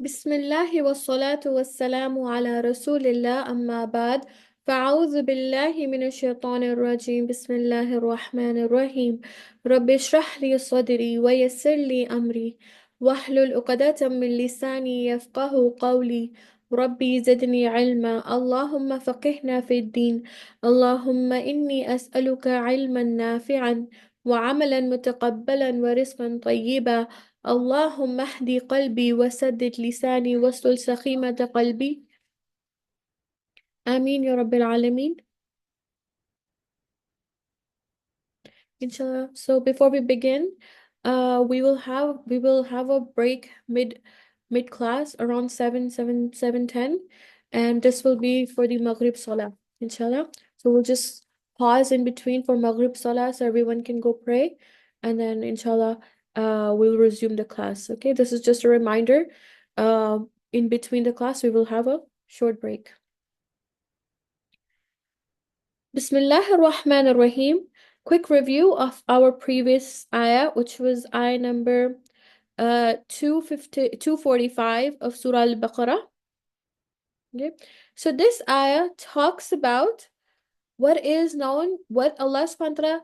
بسم الله والصلاة والسلام على رسول الله أما بعد فأعوذ بالله من الشيطان الرجيم بسم الله الرحمن الرحيم رب اشرح لي صدري ويسر لي أمري واحلل عقدة من لساني يفقه قولي ربي زدني علما اللهم فقهنا في الدين اللهم إني أسألك علما نافعا وعملا متقبلا ورزقا طيبا اللهم اهدي قلبي وسدد لساني واصلل سخيمة قلبي آمين يا رب العالمين. Inshallah. So before we begin, we will have a break mid class around 7:10, and this will be for the Maghrib Salah, inshallah. So we'll just pause in between for Maghrib Salah so everyone can go pray, and then inshallah, we'll resume the class. Okay, this is just a reminder. In between the class, we will have a short break. Bismillah ar-Rahman ar-Rahim. Quick review of our previous ayah, which was ayah number 245 of Surah Al-Baqarah. Okay. So this ayah talks about what Allah subhanahu wa ta'ala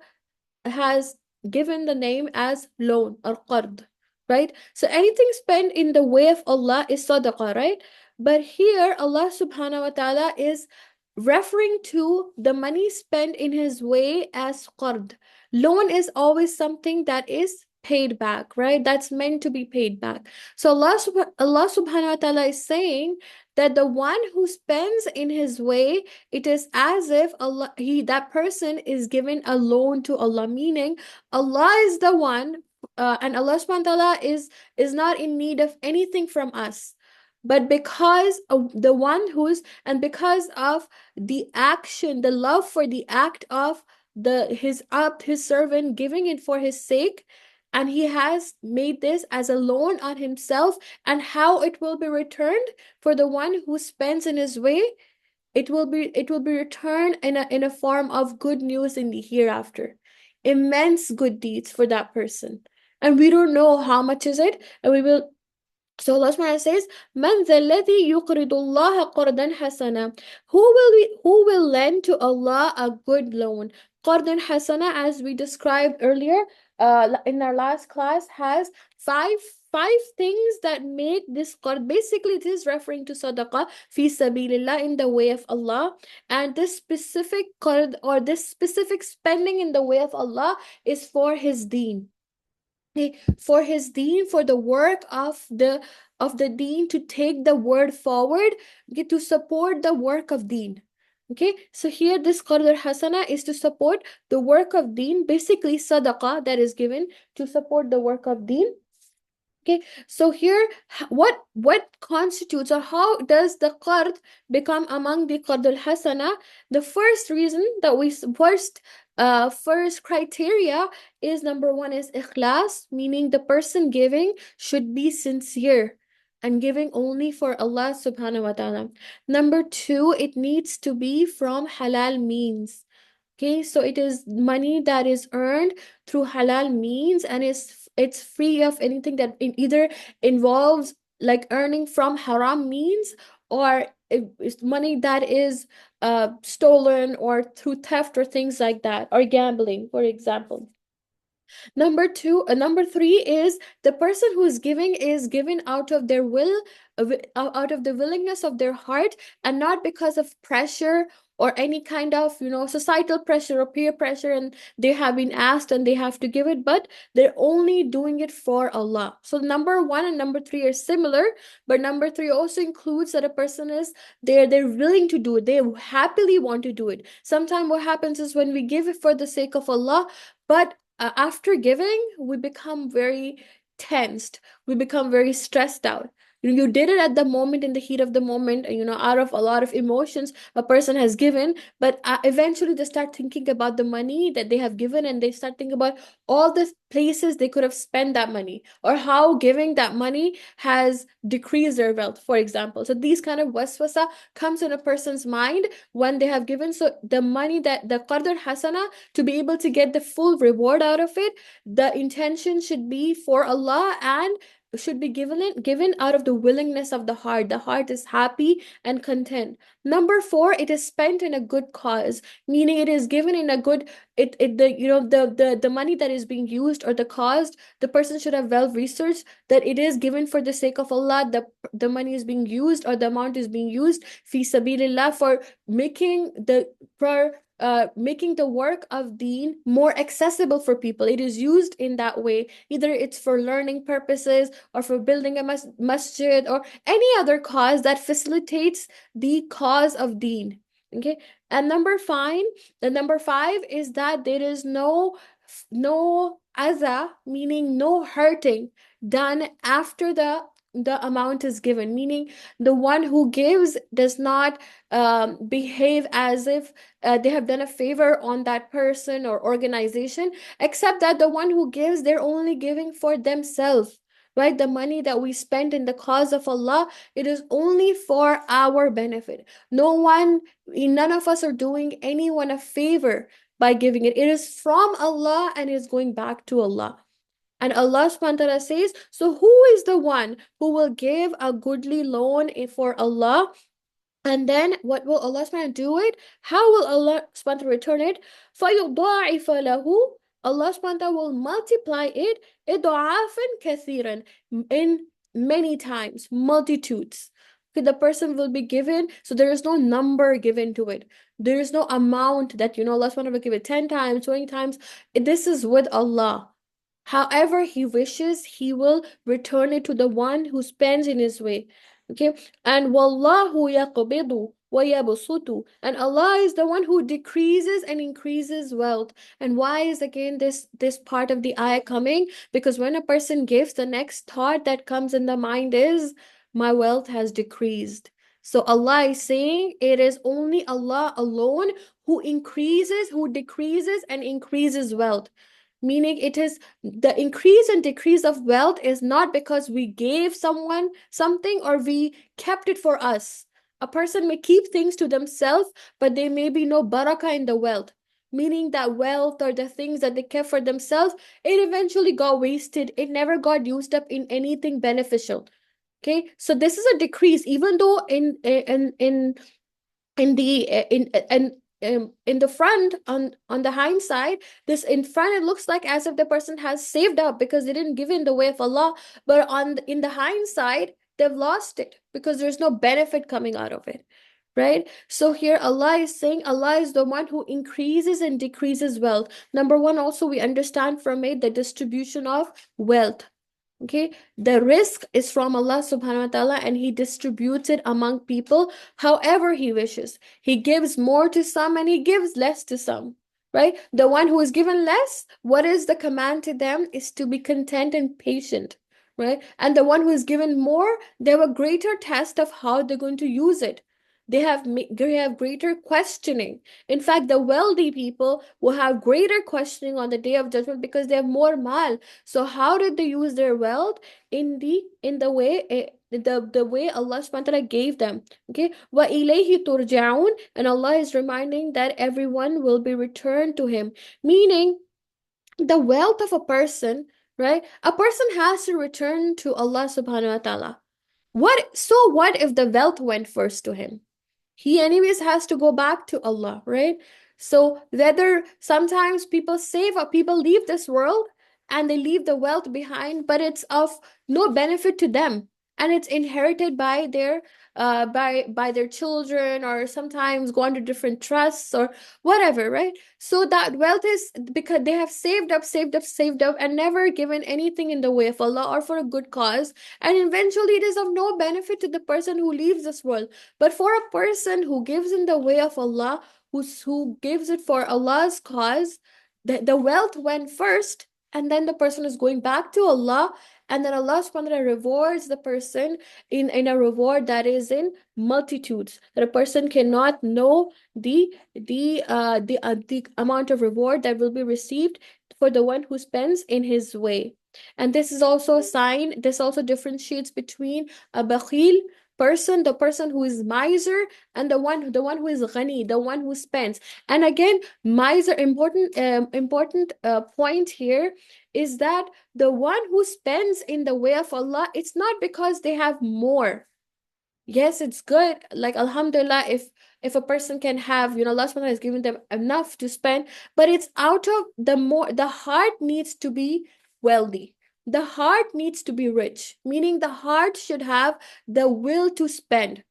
has given the name as loan or qard, right? So anything spent in the way of Allah is sadaqah, right? But here Allah subhanahu wa ta'ala is referring to the money spent in his way as qard. Loan is always something that is paid back, right? That's meant to be paid back. So Allah subhanahu wa ta'ala is saying that the one who spends in his way, it is as if that person is given a loan to Allah, meaning Allah is the one, and Allah subhanahu wa ta'ala is not in need of anything from us. But because of the one who's and because of the action, the love for the act of his servant giving it for his sake, and he has made this as a loan on himself, and how it will be returned for the one who spends in his way, it will be returned in a form of good news in the hereafter, immense good deeds for that person, and we don't know how much is it, and we will. So Allah Subhanahu says, "Man الذي يقرض الله قرضا حسنا." Who will lend to Allah a good loan? قرضا حسنا, as we described earlier, in our last class, has five things that make this qard. Basically, it is referring to sadaqah fi sabilillah, in the way of Allah, and this specific qard, or this specific spending in the way of Allah, is for His deen. For his deen, for the work of the deen, to take the word forward, to support the work of deen. Okay, so here this qardar hasana is to support the work of deen, basically sadaqah that is given to support the work of deen. Okay, so here, what constitutes, or how does the qard become among the qard al-hasana? The first reason that we first criteria is, number one is ikhlas, meaning the person giving should be sincere and giving only for Allah subhanahu wa ta'ala. Number two, it needs to be from halal means. Okay, so it is money that is earned through halal means, and it's free of anything that either involves like earning from haram means, or it's money that is stolen or through theft or things like that, or gambling, for example. Number three is the person who is giving out of their will, out of the willingness of their heart, and not because of pressure or any kind of societal pressure or peer pressure, and they have been asked and they have to give it, but they're only doing it for Allah. So number one and number three are similar, but number three also includes that a person is they're willing to do it, they happily want to do it. Sometimes what happens is, when we give it for the sake of Allah, but after giving, we become very tensed. We become very stressed out. You did it at the moment, in the heat of the moment, out of a lot of emotions a person has given, but eventually they start thinking about the money that they have given, and they start thinking about all the places they could have spent that money, or how giving that money has decreased their wealth, for example. So these kind of waswasa comes in a person's mind when they have given. So the money, that the qadr hasana, to be able to get the full reward out of it, the intention should be for Allah, and should be given out of the willingness of the heart. The heart is happy and content. Number four, it is spent in a good cause, meaning it is given in a good, it the the money that is being used, or the cost, the person should have well researched that it is given for the sake of Allah. The money is being used, or the amount is being used fi sabilillah, for making the for making the work of deen more accessible for people. It is used in that way. Either it's for learning purposes, or for building a masjid, or any other cause that facilitates the cause of deen. Okay. And number five is that there is no aza, meaning no hurting done after the amount is given, meaning the one who gives does not behave as if they have done a favor on that person or organization, except that the one who gives, they're only giving for themselves, right? The money that we spend in the cause of Allah, it is only for our benefit. None of us are doing anyone a favor by giving it. It is from Allah and is going back to Allah. And Allah subhanahu wa ta'ala says, so who is the one who will give a goodly loan for Allah? And then what will Allah subhanahu do it? How will Allah subhanahu return it? فَيُضَاعِفَ لَهُ, Allah subhanahu will multiply it إِضْعَافًا كَثِيرًا, in many times, multitudes. Okay, the person will be given, so there is no number given to it. There is no amount that, Allah subhanahu will give it 10 times, 20 times. This is with Allah. However he wishes, he will return it to the one who spends in his way. Okay? And wallahu yaqbidu wa yabsutu. And Allah is the one who decreases and increases wealth. And why is again this part of the ayah coming? Because when a person gives, the next thought that comes in the mind is, my wealth has decreased. So Allah is saying it is only Allah alone who increases, who decreases and increases wealth. Meaning it is the increase and decrease of wealth is not because we gave someone something or we kept it for us. A person may keep things to themselves, but there may be no barakah in the wealth. Meaning that wealth or the things that they kept for themselves, it eventually got wasted. It never got used up in anything beneficial. Okay, so this is a decrease, even though in the in the front, on the hindsight, this in front, it looks like as if the person has saved up because they didn't give in the way of Allah, but in the hindsight they've lost it because there's no benefit coming out of it, right? So here Allah is saying Allah is the one who increases and decreases wealth. Number one, also we understand from it the distribution of wealth. Okay, the risk is from Allah subhanahu wa ta'ala, and He distributes it among people however He wishes. He gives more to some and He gives less to some, right? The one who is given less, what is the command to them is to be content and patient, right? And the one who is given more, they have a greater test of how they're going to use it. They have greater questioning. In fact, the wealthy people will have greater questioning on the day of judgment because they have more mal. So how did they use their wealth? In the way the way Allah subhanahu wa ta'ala gave them. Okay. Wa ilayhi turja'un, and Allah is reminding that everyone will be returned to Him. Meaning the wealth of a person, right? A person has to return to Allah subhanahu wa ta'ala. What if the wealth went first to him? He anyways has to go back to Allah, right? So whether sometimes people save or people leave this world and they leave the wealth behind, but it's of no benefit to them, and it's inherited by their children, or sometimes go under different trusts or whatever, right? So that wealth is because they have saved up and never given anything in the way of Allah or for a good cause, and eventually it is of no benefit to the person who leaves this world. But for a person who gives in the way of Allah, who gives it for Allah's cause, the wealth went first, and then the person is going back to Allah, and then Allah subhanahu wa ta'ala rewards the person in a reward that is in multitudes, that a person cannot know the amount of reward that will be received for the one who spends in his way. And this is also a sign, this also differentiates between a bakhil, person, the person who is miser, and the one who is ghani, the one who spends. And again, miser, important point here is that the one who spends in the way of Allah, it's not because they have more. Yes, it's good. Like Alhamdulillah, if a person can have, Allah subhanahu wa ta'ala has given them enough to spend, but it's out of the heart needs to be wealthy. The heart needs to be rich, meaning the heart should have the will to spend.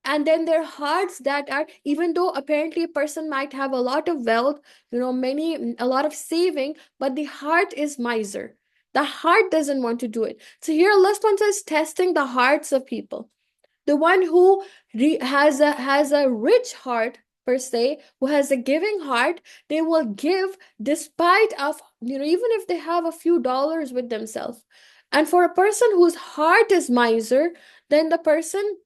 And then there are hearts that are, even though apparently a person might have a lot of wealth, a lot of saving, but the heart is miser. The heart doesn't want to do it. So here Allah subhanahu wa ta'ala is testing the hearts of people. The one who has a rich heart, per se, who has a giving heart, they will give despite of, even if they have a few dollars with themselves. And for a person whose heart is miser, then the person,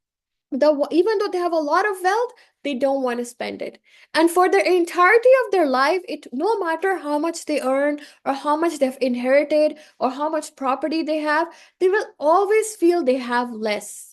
even though they have a lot of wealth, they don't want to spend it. And for the entirety of their life, it no matter how much they earn or how much they've inherited or how much property they have, they will always feel they have less.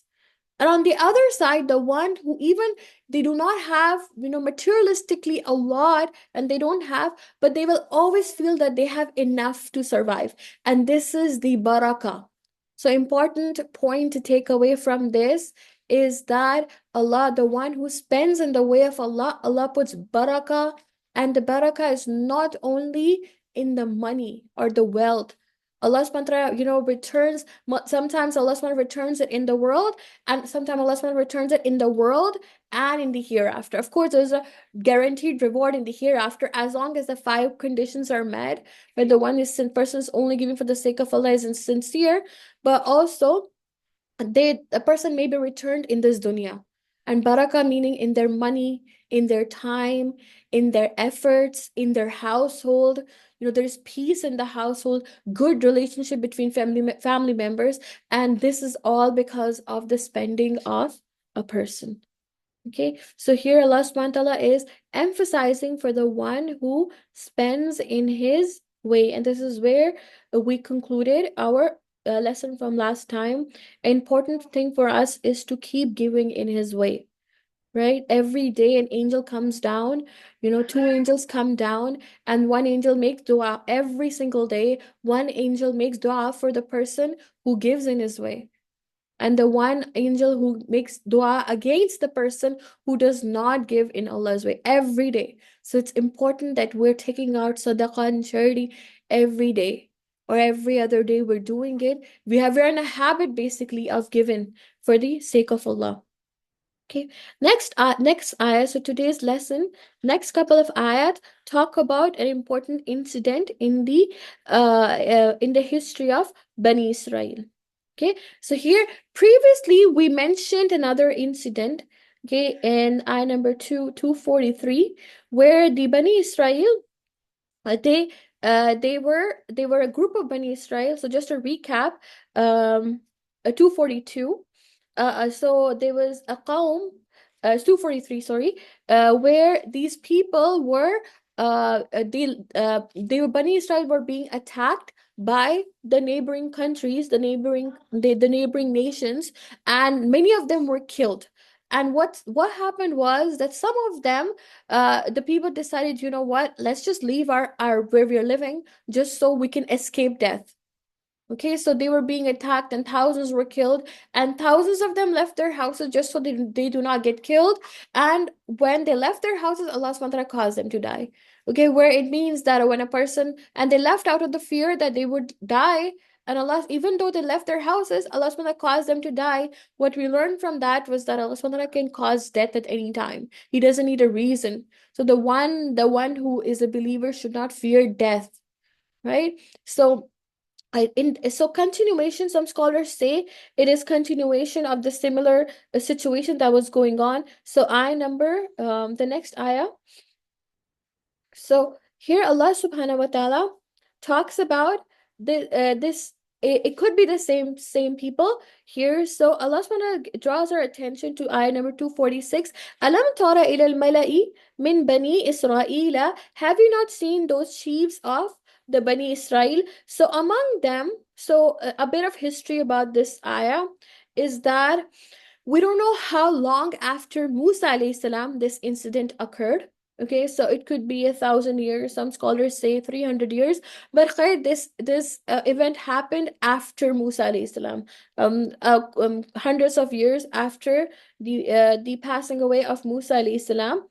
And on the other side, the one who, even they do not have, materialistically a lot, and they don't have, but they will always feel that they have enough to survive. And this is the barakah. So important point to take away from this is that Allah, the one who spends in the way of Allah, Allah puts barakah, and the barakah is not only in the money or the wealth. Allah subhanahu wa ta'ala, returns, sometimes Allah subhanahu wa ta'ala returns it in the world, and sometimes Allah subhanahu wa ta'ala returns it in the world and in the hereafter. Of course, there's a guaranteed reward in the hereafter as long as the five conditions are met. But the one is person is only giving for the sake of Allah is insincere, but also the person may be returned in this dunya. And barakah meaning in their money, in their time, in their efforts, in their household. There's peace in the household, good relationship between family members, and this is all because of the spending of a person. Okay, so here Allah subhanahu wa ta'ala is emphasizing for the one who spends in his way. And this is where we concluded our lesson from last time. An important thing for us is to keep giving in his way, right? Every day an angel comes down, two angels come down, and one angel makes dua every single day. One angel makes dua for the person who gives in his way, and the one angel who makes dua against the person who does not give in Allah's way every day. So it's important that we're taking out sadaqah and charity every day, or every other day we're doing it. We're in a habit basically of giving for the sake of Allah. Okay, next ayah. So today's lesson, next couple of ayat talk about an important incident in the history of Bani Israel. Okay, so here previously we mentioned another incident, okay, in ayah number 243, where the Bani Israel, uh, they they were a group of Bani Israel. So just to recap, 242. So there was a qawm, 243, sorry, where these people were, they were Bani Israel were being attacked by the neighboring countries, the neighboring nations, and many of them were killed. And what happened was that some of them, the people decided, you know what, let's just leave our where we're living just so we can escape death. Okay, so they were being attacked and thousands were killed, and thousands of them left their houses just so they do not get killed. And when they left their houses, Allah subhanahu wa ta'ala caused them to die. Okay, where it means that when a person, and they left out of the fear that they would die, and Allah, even though they left their houses, Allah subhanahu wa ta'ala caused them to die. What we learned from that was that Allah subhanahu wa ta'ala can cause death at any time. He doesn't need a reason. So the one who is a believer should not fear death, right? So continuation, some scholars say it is continuation of the similar situation that was going on. So the next ayah. So here Allah subhanahu wa ta'ala talks about this. It could be the same people here. So Allah subhanahu wa ta'ala draws our attention to ayah number 246. Alam tara ila al-mala'i min bani Israila. Have you not seen those chiefs of the Bani Israel? So among them, a bit of history about this ayah is that We don't know how long after Musa alayhi salam this incident occurred. Okay, so it could be 1,000 years. Some scholars say 300 years. But khair, this event happened after Musa alayhi salam, hundreds of years after the passing away of Musa alayhi salam.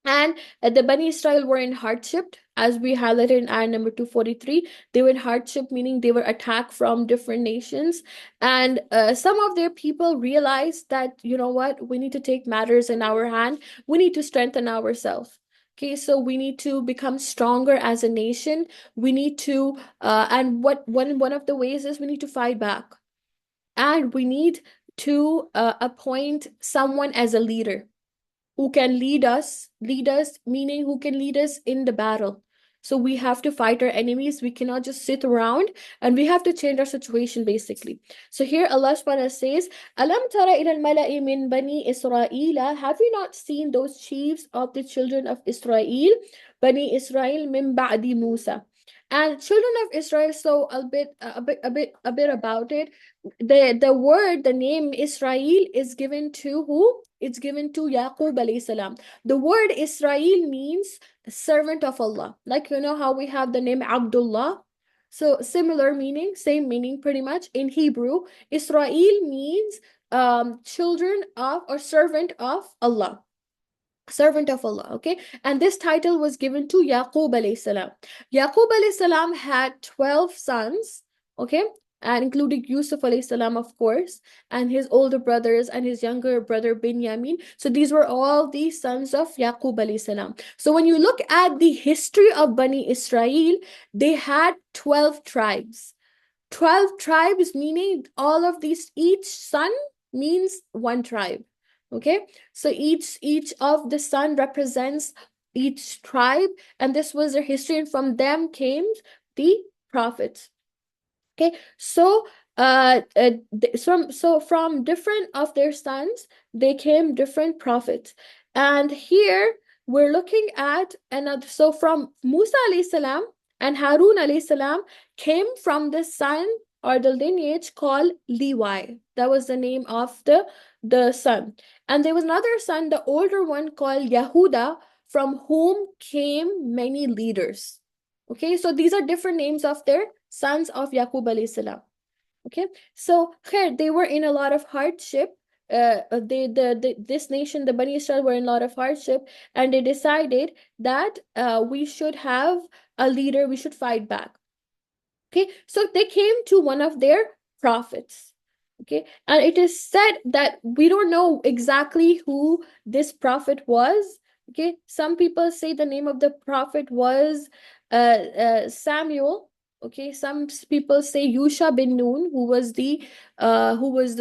And the Bani Israel were in hardship, as we highlighted in ayah number 243. They were in hardship, meaning they were attacked from different nations. And some of their people realized that, you know what, we need to take matters in our hand. We need to strengthen ourselves. Okay, so we need to become stronger as a nation. We need to, and what one of the ways is we need to fight back. And we need to appoint someone as a leader who can lead us, meaning who can lead us in the battle. So we have to fight our enemies. We cannot just sit around, and we have to change our situation basically. So here Allah subhanahu wa ta'ala says, Alam tara ila al-mala'i min bani Israel. Have you not seen those chiefs of the children of Israel? Bani Israel min ba'di Musa. And children of Israel, so a bit about it. The word, the name Israel is given to who? It's given to Yaqub alayhi salam. The word Israel means servant of Allah. Like you know how we have the name Abdullah. So similar meaning, same meaning pretty much in Hebrew. Israel means children of or servant of Allah. Servant of Allah, okay? And this title was given to Yaqub alayhi salam. Yaqub alayhi salam had 12 sons, okay? And including Yusuf alayhi salam, of course, and his older brothers and his younger brother Binyamin. So these were all the sons of Yaqub alayhi salam. So when you look at the history of Bani Israel, they had 12 tribes. 12 tribes, meaning all of these, each son means one tribe. Okay, so each of the son represents each tribe, and this was their history, and from them came the prophets. Okay, so from different of their sons, they came different prophets. And here we're looking at another. So from Musa alayhi salam and Harun alayhi salam came from the son or the lineage called Levi. That was the name of the son. And there was another son, the older one called Yehuda, from whom came many leaders. Okay, so these are different names of their sons of Yaqub alayhi salam. Okay, so here they were in a lot of hardship. This nation, the Bani Israel, were in a lot of hardship, and they decided that we should have a leader, we should fight back. Okay, so they came to one of their prophets. Okay, and it is said that we don't know exactly who this prophet was. Okay, some people say the name of the prophet was Samuel. Okay, some people say Yusha bin Nun, who was the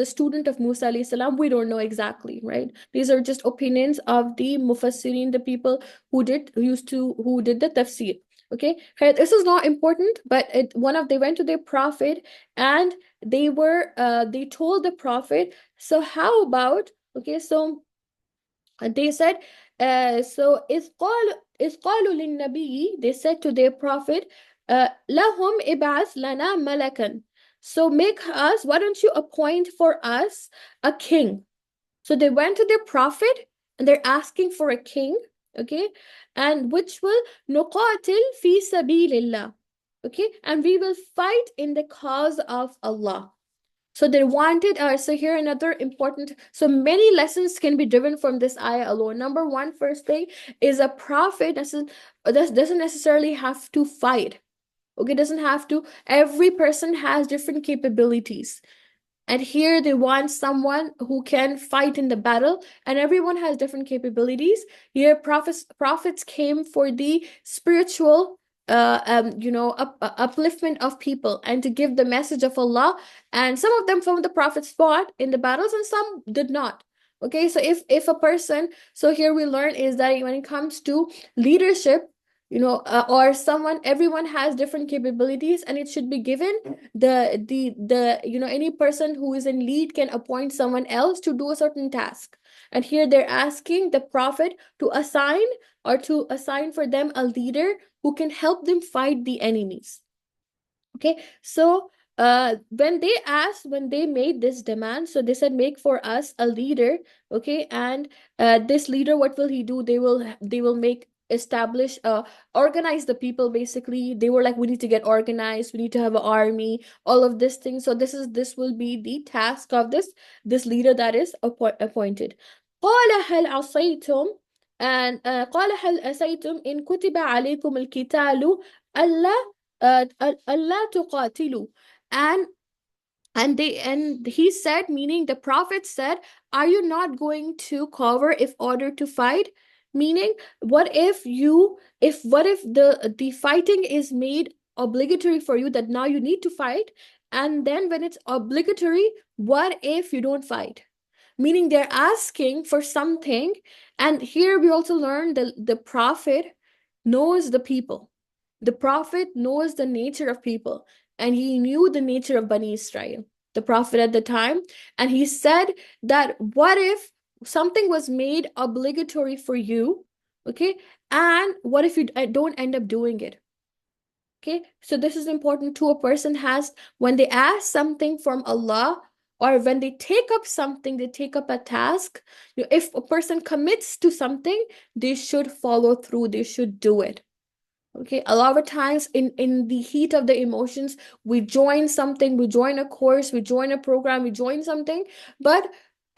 student of Musa alayhi salam. We don't know exactly, right? These are just opinions of the mufassirin, the people who did the tafsir. Okay, right, this is not important, but they went to their prophet, and they told the prophet, so how about, okay, so they said, so إذ قالوا للنبي, they said to their prophet, لهم ابعث لنا ملكا, so make us, why don't you appoint for us a king. So they went to their prophet and they're asking for a king, okay, and which will نقاتل في سبيل الله, okay, and we will fight in the cause of Allah. So they wanted, so here another important, so many lessons can be driven from this ayah alone. Number one, first thing is a prophet doesn't necessarily have to fight. Okay, doesn't have to. Every person has different capabilities. And here they want someone who can fight in the battle, and everyone has different capabilities. Here, prophets came for the spiritual, upliftment of people and to give the message of Allah. And some of the prophets fought in the battles, and some did not. Okay, so if a person, so here we learn is that when it comes to leadership, or someone, everyone has different capabilities, and it should be given any person who is in lead can appoint someone else to do a certain task. And here they're asking the prophet to assign for them a leader who can help them fight the enemies. Okay, so when they made this demand, so they said, make for us a leader, okay, and this leader, what will he do? They will make establish organize the people. Basically, they were like, we need to get organized, we need to have an army, all of this thing. So this will be the task of this leader that is appointed. قال هل عصيتم and قال هل عصيتم إن كتب عليكم القتال ألا ألا تقاتلوا. and and he said, meaning the prophet said, are you not going to cover if ordered to fight? Meaning, what if the fighting is made obligatory for you, that now you need to fight, and then when it's obligatory, what if you don't fight? Meaning they're asking for something. And here we also learn the prophet knows the people. The prophet knows the nature of people, and he knew the nature of Bani Israel, the prophet at the time. And he said that, what if something was made obligatory for you, okay, and what if you don't end up doing it? Okay, so this is important too. A person has, when they ask something from Allah, or when they take up something, they take up a task. If a person commits to something, they should follow through, they should do it. Okay, a lot of times in the heat of the emotions, we join something, we join a course, we join a program, we join something, but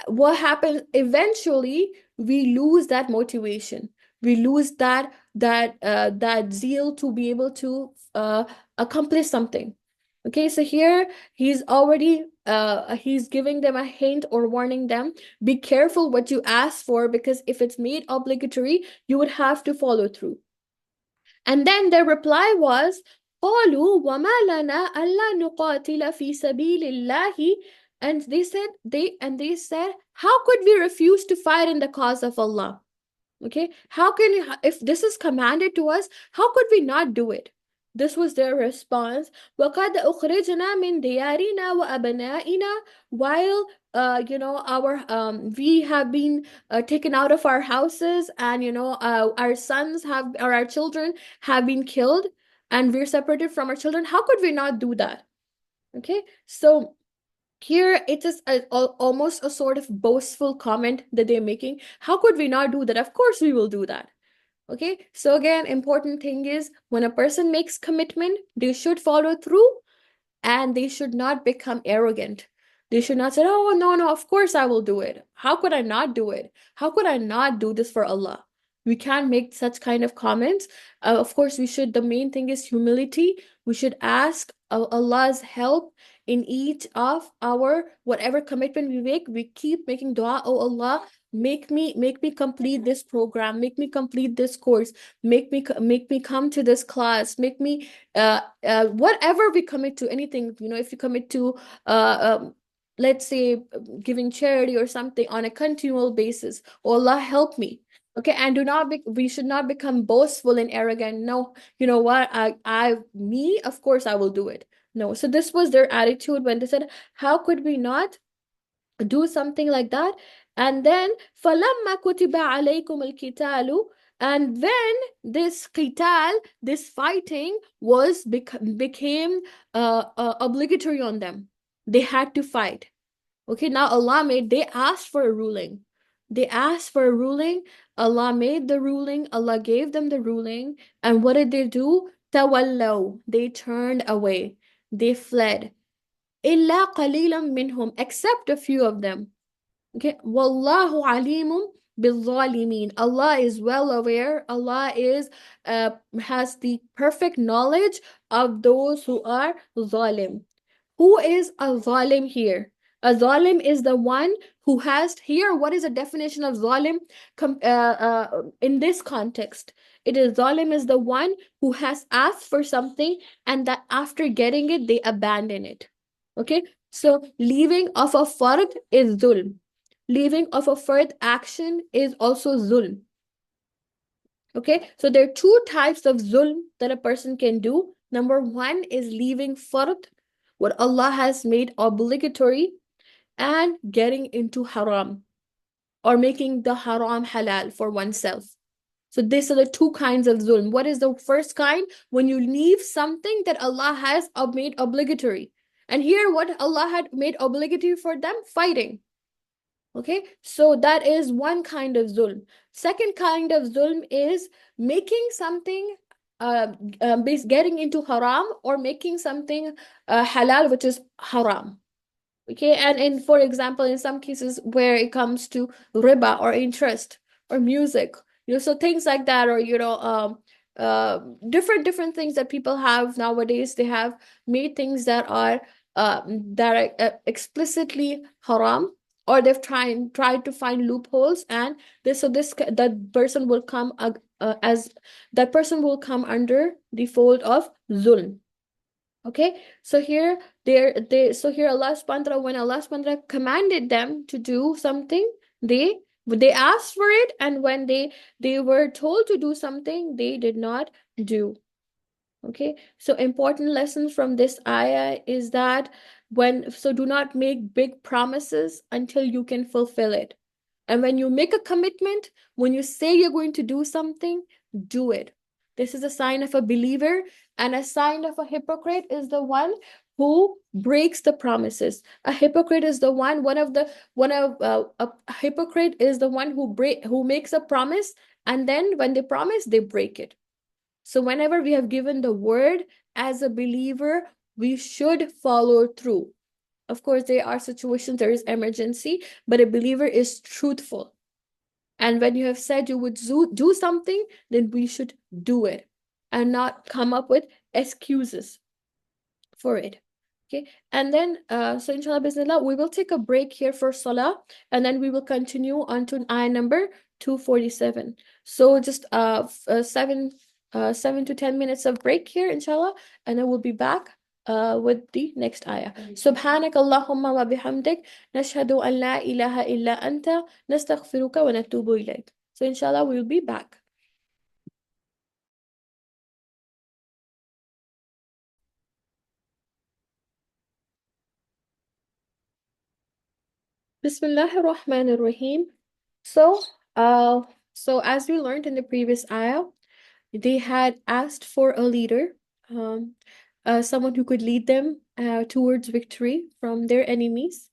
what happens eventually, we lose that motivation, we lose that zeal to be able to accomplish something. Okay, so here he's giving them a hint or warning them, be careful what you ask for, because if it's made obligatory, you would have to follow through. And then their reply was, قالوا وما لنا ألا نقاتل في سبيل الله. And they said, how could we refuse to fight in the cause of Allah? Okay, if this is commanded to us, how could we not do it? This was their response. وَقَدْ أُخْرِجْنَا مِنْ دِيَارِنَا وَأَبْنَائِنَا. While we have been taken out of our houses, and our sons have, or our children have been killed, and we're separated from our children. How could we not do that? Okay, so here it is almost a sort of boastful comment that they're making. How could we not do that? Of course we will do that. Okay, so again, important thing is, when a person makes commitment, they should follow through, and they should not become arrogant. They should not say, oh, no, no, of course I will do it. How could I not do it? How could I not do this for Allah? We can't make such kind of comments. Of course, the main thing is humility. We should ask Allah's help in each of our whatever commitment we make. We keep making dua, oh Allah, make me complete this program, make me complete this course, make me come to this class, make me whatever we commit to, anything, if you commit to let's say giving charity or something on a continual basis, oh Allah, help me. Okay, and we should not become boastful and arrogant. No, you know what, of course I will do it. No, so this was their attitude when they said, how could we not do something like that? And then فَلَمَّا كُتِبَ عَلَيْكُمُ الْقِتَالُ. And when this qital, this fighting became obligatory on them, they had to fight. Okay, now they asked for a ruling. They asked for a ruling. Allah made the ruling. Allah gave them the ruling. And what did they do? تَوَلَّوْا. They turned away. They fled. إِلَّا قَلِيلًا مِنْهُمْ. Except a few of them. Okay, Wallahu alimun bil-zalimin. Allah is well aware. Allah has the perfect knowledge of those who are zalim. Who is a zalim here? A zalim is the one who has, here, what is the definition of zalim in this context? It is, zalim is the one who has asked for something, and that after getting it, they abandon it. Okay, so leaving of a fard is zulm. Leaving of a fard action is also zulm. Okay, so there are two types of zulm that a person can do. Number one is leaving fard, what Allah has made obligatory, and getting into haram, or making the haram halal for oneself. So these are the two kinds of zulm. What is the first kind? When you leave something that Allah has made obligatory, And here, what Allah had made obligatory for them, fighting. Okay, so that is one kind of zulm. Second kind of zulm is making something, getting into haram, or making something halal, which is haram. Okay, and in, for example, in some cases where it comes to riba or interest or music, so things like that, or uh, different things that people have nowadays. They have made things that are explicitly haram, or they've tried to find loopholes, and that person will come as that person will come under the fold of zulm. Okay, so here Allah subhanahu wa ta'ala, when Allah subhanahu wa ta'ala commanded them to do something, they asked for it, and when they were told to do something, they did not do. Okay, so important lessons from this ayah is that do not make big promises until you can fulfill it. And when you make a commitment, when you say you're going to do something, do it. This is a sign of a believer, and a sign of a hypocrite is the one who breaks the promises. A hypocrite is the one of a hypocrite is the one who makes a promise, and then when they promise, they break it. So whenever we have given the word as a believer, we should follow through. Of course, there are situations, there is emergency, but a believer is truthful. And when you have said you would do something, then we should do it and not come up with excuses for it. Okay, and then so inshallah bismillah, we will take a break here for salah, and then we will continue on to ayah number 247. So just 7 to 10 minutes of break here, inshallah, and then we'll be back with the next ayah. Subhanak Allahumma wa bihamdik, nashhadu an la ilaha illa anta, nastaghfiruka wa natubu ilayk. So inshallah, we'll be back. Bismillahir Rahmanir Rahim. So, as we learned in the previous ayah, they had asked for a leader, um, someone who could lead them towards victory from their enemies.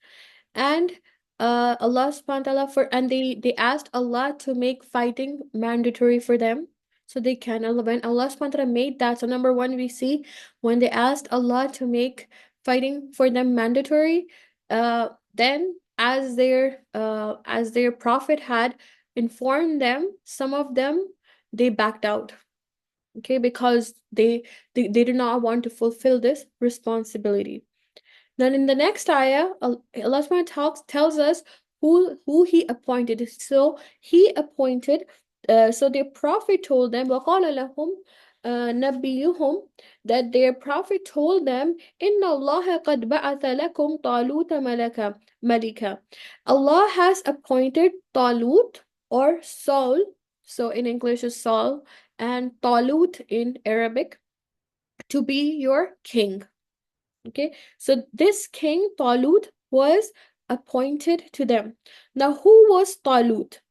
And Allah subhanahu wa ta'ala and they asked Allah to make fighting mandatory for them. So they can, when Allah subhanahu wa ta'ala made that, so number one, we see when they asked Allah to make fighting for them mandatory, then as their prophet had informed them, some of them, they backed out. Okay, because they did not want to fulfill this responsibility. Then in the next ayah, Allah subhanahu wa ta'ala tells us who He appointed. So He appointed, so their prophet told them, وَقَالَ لَهُمْ نَبِّيُّهُمْ, that their prophet told them, إِنَّ اللَّهَ قَدْ بَعَثَ لَكُمْ طَالُوتَ مَلِكًا. Allah has appointed Talut, or Saul, so in English is Saul, and Talut in Arabic, to be your king. Okay, so this king Talut was appointed to them. Now, who was Talut?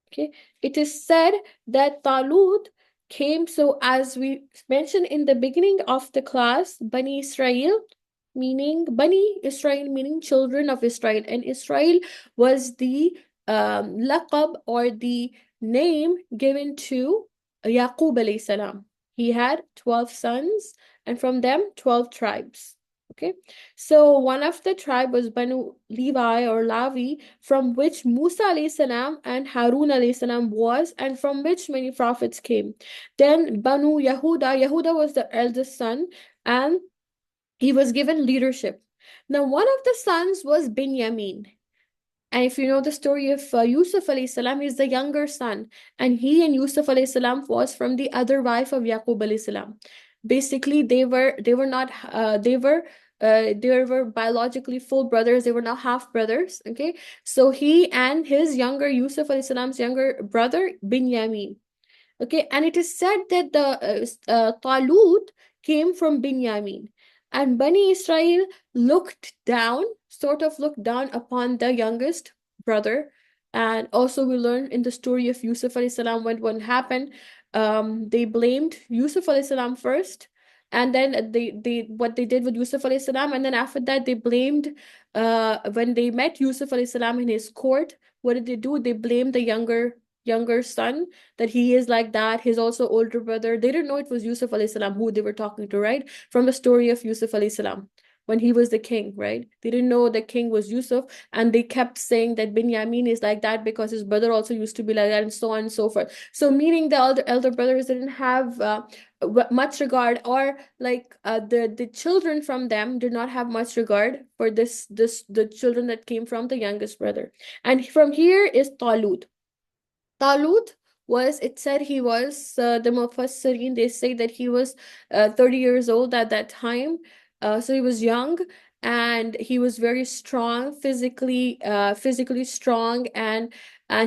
Okay, it is said that Talut came, so as we mentioned in the beginning of the class, Bani Israel, meaning children of Israel, and Israel was the laqab, or the name given to Yaqub alayhi salam. He had 12 sons, and from them 12 tribes. Okay, so one of the tribe was Banu Levi or Lavi, from which Musa alayhi salam and Harun alayhi salam was, and from which many prophets came. Then Banu Yehuda was the eldest son, and he was given leadership. Now, one of the sons was Binyamin. And if you know the story of Yusuf alayhi salam, he's the younger son. And he and Yusuf alayhi salam was from the other wife of Yaqub alayhi salam. Basically, they were not they were biologically full brothers. They were not half brothers. Okay, so he and his younger Yusuf alayhi salam's younger brother Binyamin. Okay, and it is said that the Talut came from Binyamin, and Bani Israel sort of looked down upon the youngest brother. And also, we learn in the story of Yusuf alayhi salam, when what happened, they blamed Yusuf alayhi salam first, And then they what they did with Yusuf alayhi salam, and then after that they blamed, when they met Yusuf alayhi salam in his court, what did they do? They blamed the younger son, that he is like that, he's also older brother. They didn't know it was Yusuf alayhi salam who they were talking to, right? From the story of Yusuf alayhi salam, when he was the king, right? They didn't know the king was Yusuf, and they kept saying that Binyamin is like that because his brother also used to be like that, and so on and so forth. So meaning the elder brothers didn't have much regard, or like the children from them did not have much regard for this the children that came from the youngest brother. And from here is Talut. Talut was, it said he was, the Mufassirin, they say that he was 30 years old at that time. So he was young, and he was very strong, physically strong, and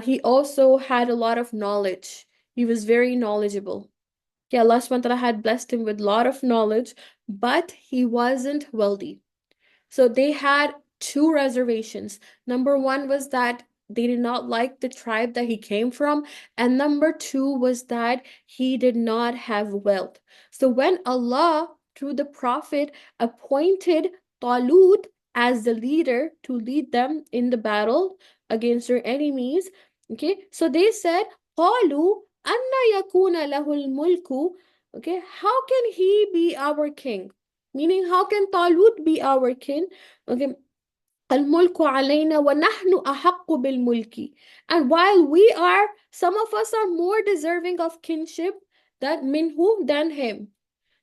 he also had a lot of knowledge. He was very knowledgeable. Yeah, Allah subhanahu wa ta'ala had blessed him with a lot of knowledge, but he wasn't wealthy. So they had two reservations. Number one was that they did not like the tribe that he came from, and number two was that he did not have wealth. So when Allah, through the Prophet, appointed Talut as the leader to lead them in the battle against their enemies, okay, so they said, قالوا أن يكون له الملك, okay, how can he be our king? Meaning, how can Talut be our king? Okay. الملك علينا ونحن أحق بالملك. And while we are, some of us are more deserving of kinship that minhu than him.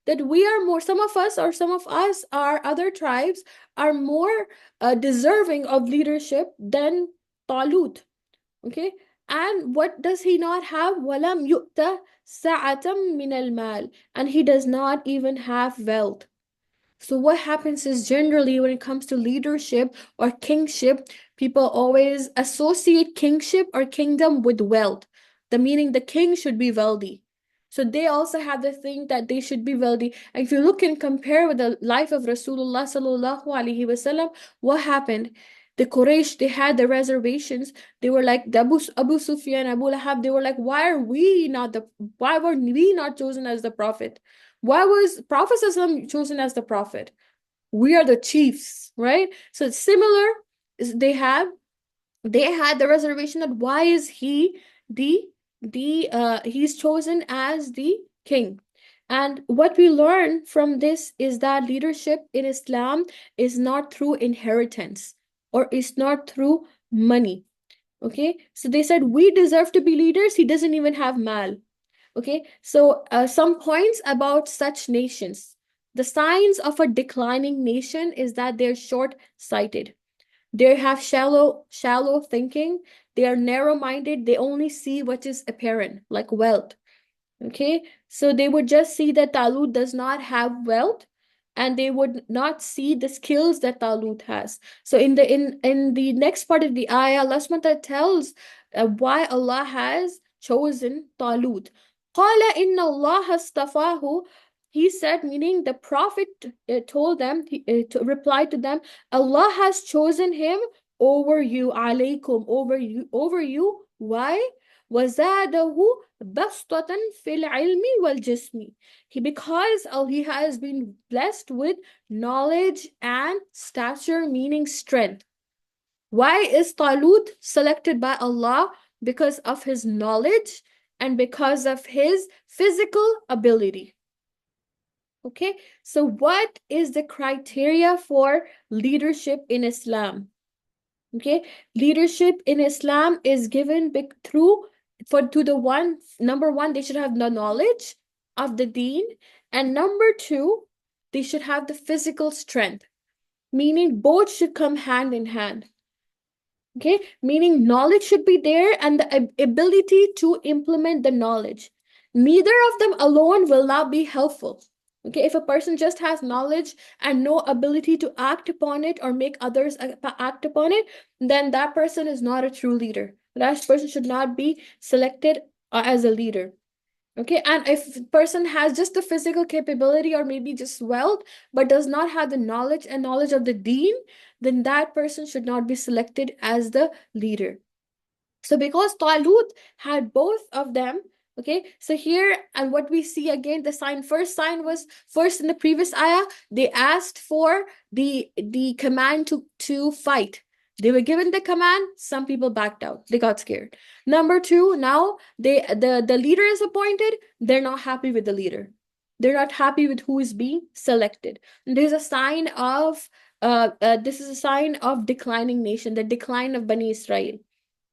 That we are more, some of us, or some of us, our other tribes, are more deserving of leadership than Talut. Okay. And what does he not have? ولم يؤت سعة من المال. And he does not even have wealth. So what happens is, generally when it comes to leadership or kingship, people always associate kingship or kingdom with wealth. The meaning the king should be wealthy. So they also have the thing that they should be wealthy. And if you look and compare with the life of Rasulullah sallallahu alaihi wasallam, what happened? The Quraysh, they had the reservations. They were like the Abu Sufyan, Abu Lahab. They were like, why were we not chosen as the prophet? Why was Prophet ﷺ chosen as the prophet? We are the chiefs, right? So it's similar. They had the reservation that why is he he's chosen as the king. And what we learn from this is that leadership in Islam is not through inheritance, or is not through money. Okay, so they said we deserve to be leaders. He doesn't even have mal. Okay, so some points about such nations. The signs of a declining nation is that they're short-sighted. They have shallow thinking. They are narrow-minded. They only see what is apparent, like wealth. Okay, so they would just see that Talut does not have wealth, and they would not see the skills that Talut has. So in the next part of the ayah, Allah subhanahu wa ta'ala tells why Allah has chosen Talut. قَالَ إِنَّ اللَّهَ اصْطَفَاهُ. He said, meaning the Prophet told them, replied to them, Allah has chosen him over you, alaykum, over you. Why? وَزَادَهُ بَسْطَةً فِي الْعِلْمِ وَالْجِسْمِ. Because he has been blessed with knowledge and stature, meaning strength. Why is Talut selected by Allah? Because of his knowledge and because of his physical ability. Okay, so what is the criteria for leadership in Islam? Okay, leadership in Islam is given through, to the one, number one, they should have the knowledge of the deen, and number two, they should have the physical strength, meaning both should come hand in hand. Okay, meaning knowledge should be there and the ability to implement the knowledge. Neither of them alone will not be helpful. Okay, if a person just has knowledge and no ability to act upon it or make others act upon it, then that person is not a true leader. That person should not be selected as a leader. Okay, and if a person has just the physical capability or maybe just wealth, but does not have the knowledge of the deen, then that person should not be selected as the leader. So because Talut had both of them, Okay, so here, and what we see again, the first sign was first in the previous ayah, they asked for the command to fight. They were given the command, some people backed out, they got scared. Number two, now the leader is appointed, they're not happy with the leader. They're not happy with who is being selected. And there's a sign of this is a sign of declining nation, the decline of Bani Israel.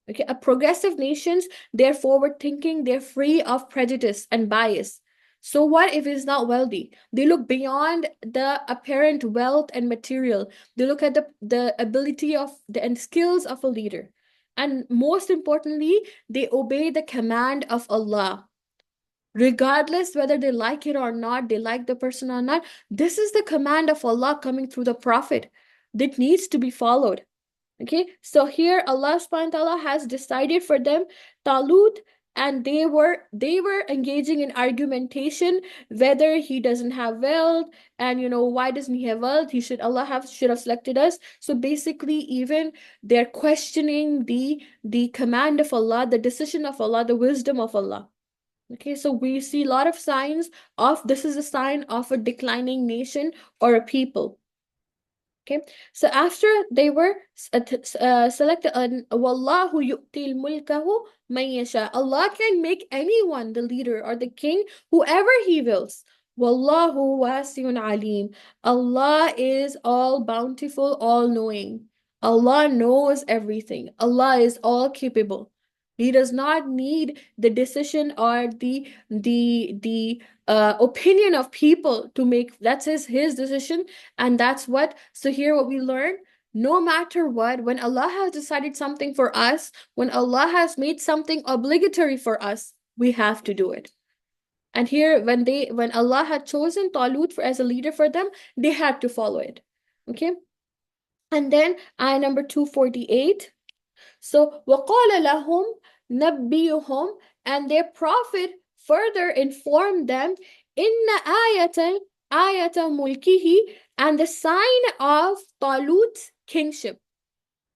Okay, a progressive nations, they're forward thinking, they're free of prejudice and bias. So what if it's not wealthy? They look beyond the apparent wealth and material. They look at the ability of the and skills of a leader. And most importantly, they obey the command of Allah. Regardless whether they like it or not, they like the person or not. This is the command of Allah coming through the Prophet that needs to be followed. Okay, so here Allah subhanahu wa ta'ala has decided for them Talut, and they were engaging in argumentation whether he doesn't have wealth, and why doesn't he have wealth? He should have selected us. So basically, even they're questioning the command of Allah, the decision of Allah, the wisdom of Allah. Okay, so we see a lot of signs of this is a sign of a declining nation or a people. Okay, so after they were selected, Wallahu yu'til mulkahu man yasha. Allah can make anyone the leader or the king, whoever He wills. Wallahu wasi'un alim. Allah is all bountiful, all knowing. Allah knows everything. Allah is all capable. He does not need the decision or the opinion of people to make. That's his decision, and that's what. So here, what we learn: no matter what, when Allah has decided something for us, when Allah has made something obligatory for us, we have to do it. And here, when Allah had chosen Talut as a leader for them, they had to follow it. Okay, and then ayah number 248. So, وَقَالَ لَهُمْ نَبِّيُّهُمْ, and their prophet further informed them, إِنَّ آيَةَ مُلْكِهِ, and the sign of Talut's kingship,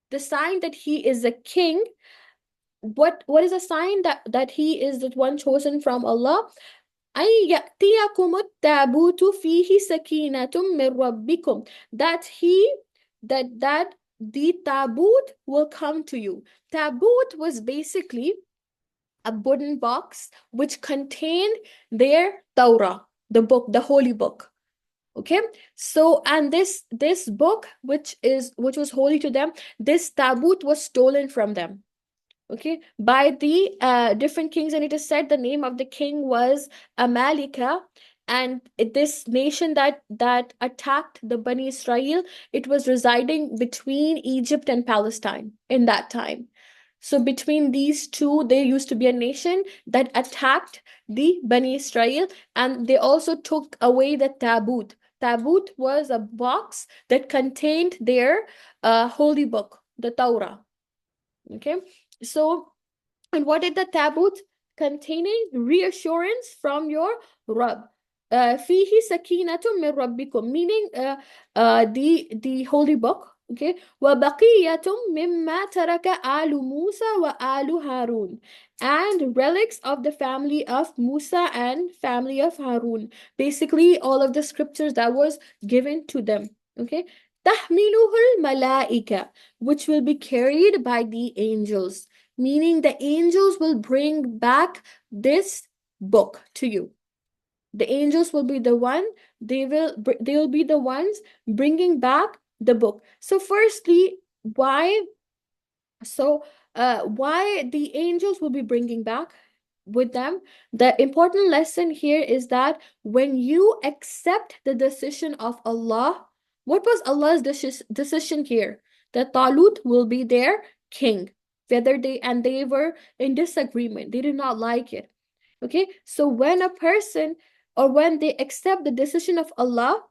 the sign that he is a king. What is a sign that he is the one chosen from Allah? أَن يَأْتِيَكُمُ التَّابُوتُ فِيهِ سَكِينَةٌ مِّن رَبِّكُمْ, that the taboot will come to you. Taboot was basically a wooden box which contained their Torah, the book, the holy book. Okay, so and this book, which was holy to them, this taboot was stolen from them. Okay, by the different kings, and it is said the name of the king was Amalika, and this nation that attacked the Bani Israel, it was residing between Egypt and Palestine in that time. So between these two, there used to be a nation that attacked the Bani Israel, and they also took away the taboot. Taboot was a box that contained their holy book, the Torah. Okay, so, and what did the taboot? Containing reassurance from your Rabb. Fihi sakinatu min rabbikum, meaning the holy book. Okay, wa baqiyatum mimma taraka alu Musa wa alu Harun, and relics of the family of Musa and family of Harun. Basically, all of the scriptures that was given to them. Okay, tahmiluhul malaika, which will be carried by the angels, meaning the angels will bring back this book to you. The angels will be the one, they will be the ones bringing back the book. So firstly, why why the angels will be bringing back with them? The important lesson here is that when you accept the decision of Allah, what was Allah's decision here? That Talut will be their king. Whether they were in disagreement, they did not like it. Okay, so when a person or when they accept the decision of Allah,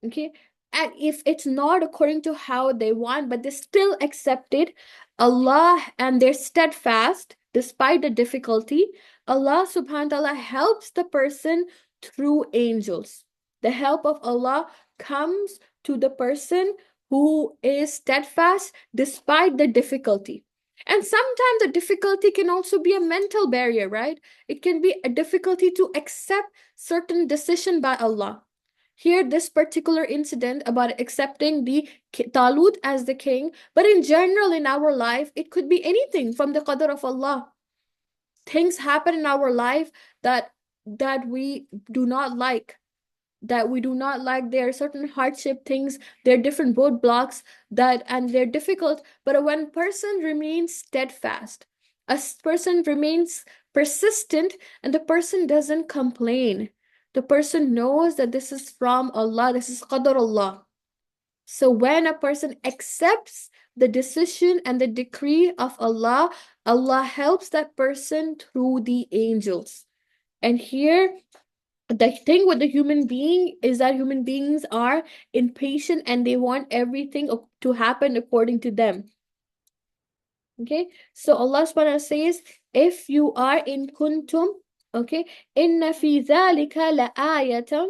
okay, and if it's not according to how they want, but they still accepted Allah and they're steadfast despite the difficulty, Allah subhanahu wa ta'ala helps the person through angels. The help of Allah comes to the person who is steadfast despite the difficulty. And sometimes the difficulty can also be a mental barrier, right? It can be a difficulty to accept certain decision by Allah. Here, this particular incident about accepting the Talut as the king, but in general in our life, it could be anything from the qadr of Allah. Things happen in our life that we do not like, there are certain hardship things, there are different roadblocks that, and they're difficult, but when person remains steadfast, person remains persistent, and the person doesn't complain, the person knows that this is from Allah, this is qadar Allah. So when a person accepts the decision and the decree of Allah, Allah helps that person through the angels. And here, the thing with the human being is that human beings are impatient and they want everything to happen according to them. Okay, so Allah subhanahu wa ta'ala says, if you are in kuntum, okay, inna fi dhalika la ayatan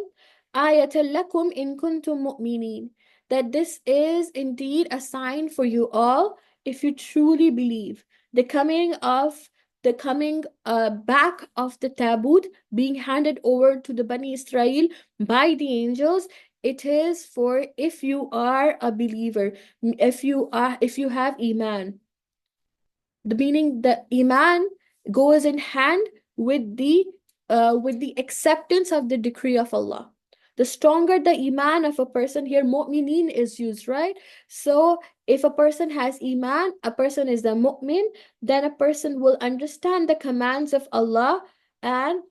lakum in kuntum mu'minin, that this is indeed a sign for you all if you truly believe. The coming back of the tabut being handed over to the Bani Israel by the angels, it is for if you are a believer, if you have iman. The meaning the iman goes in hand with the acceptance of the decree of Allah. The stronger the iman of a person, here mu'minin is used, right? So if a person has iman, a person is a mu'min, then a person will understand the commands of Allah and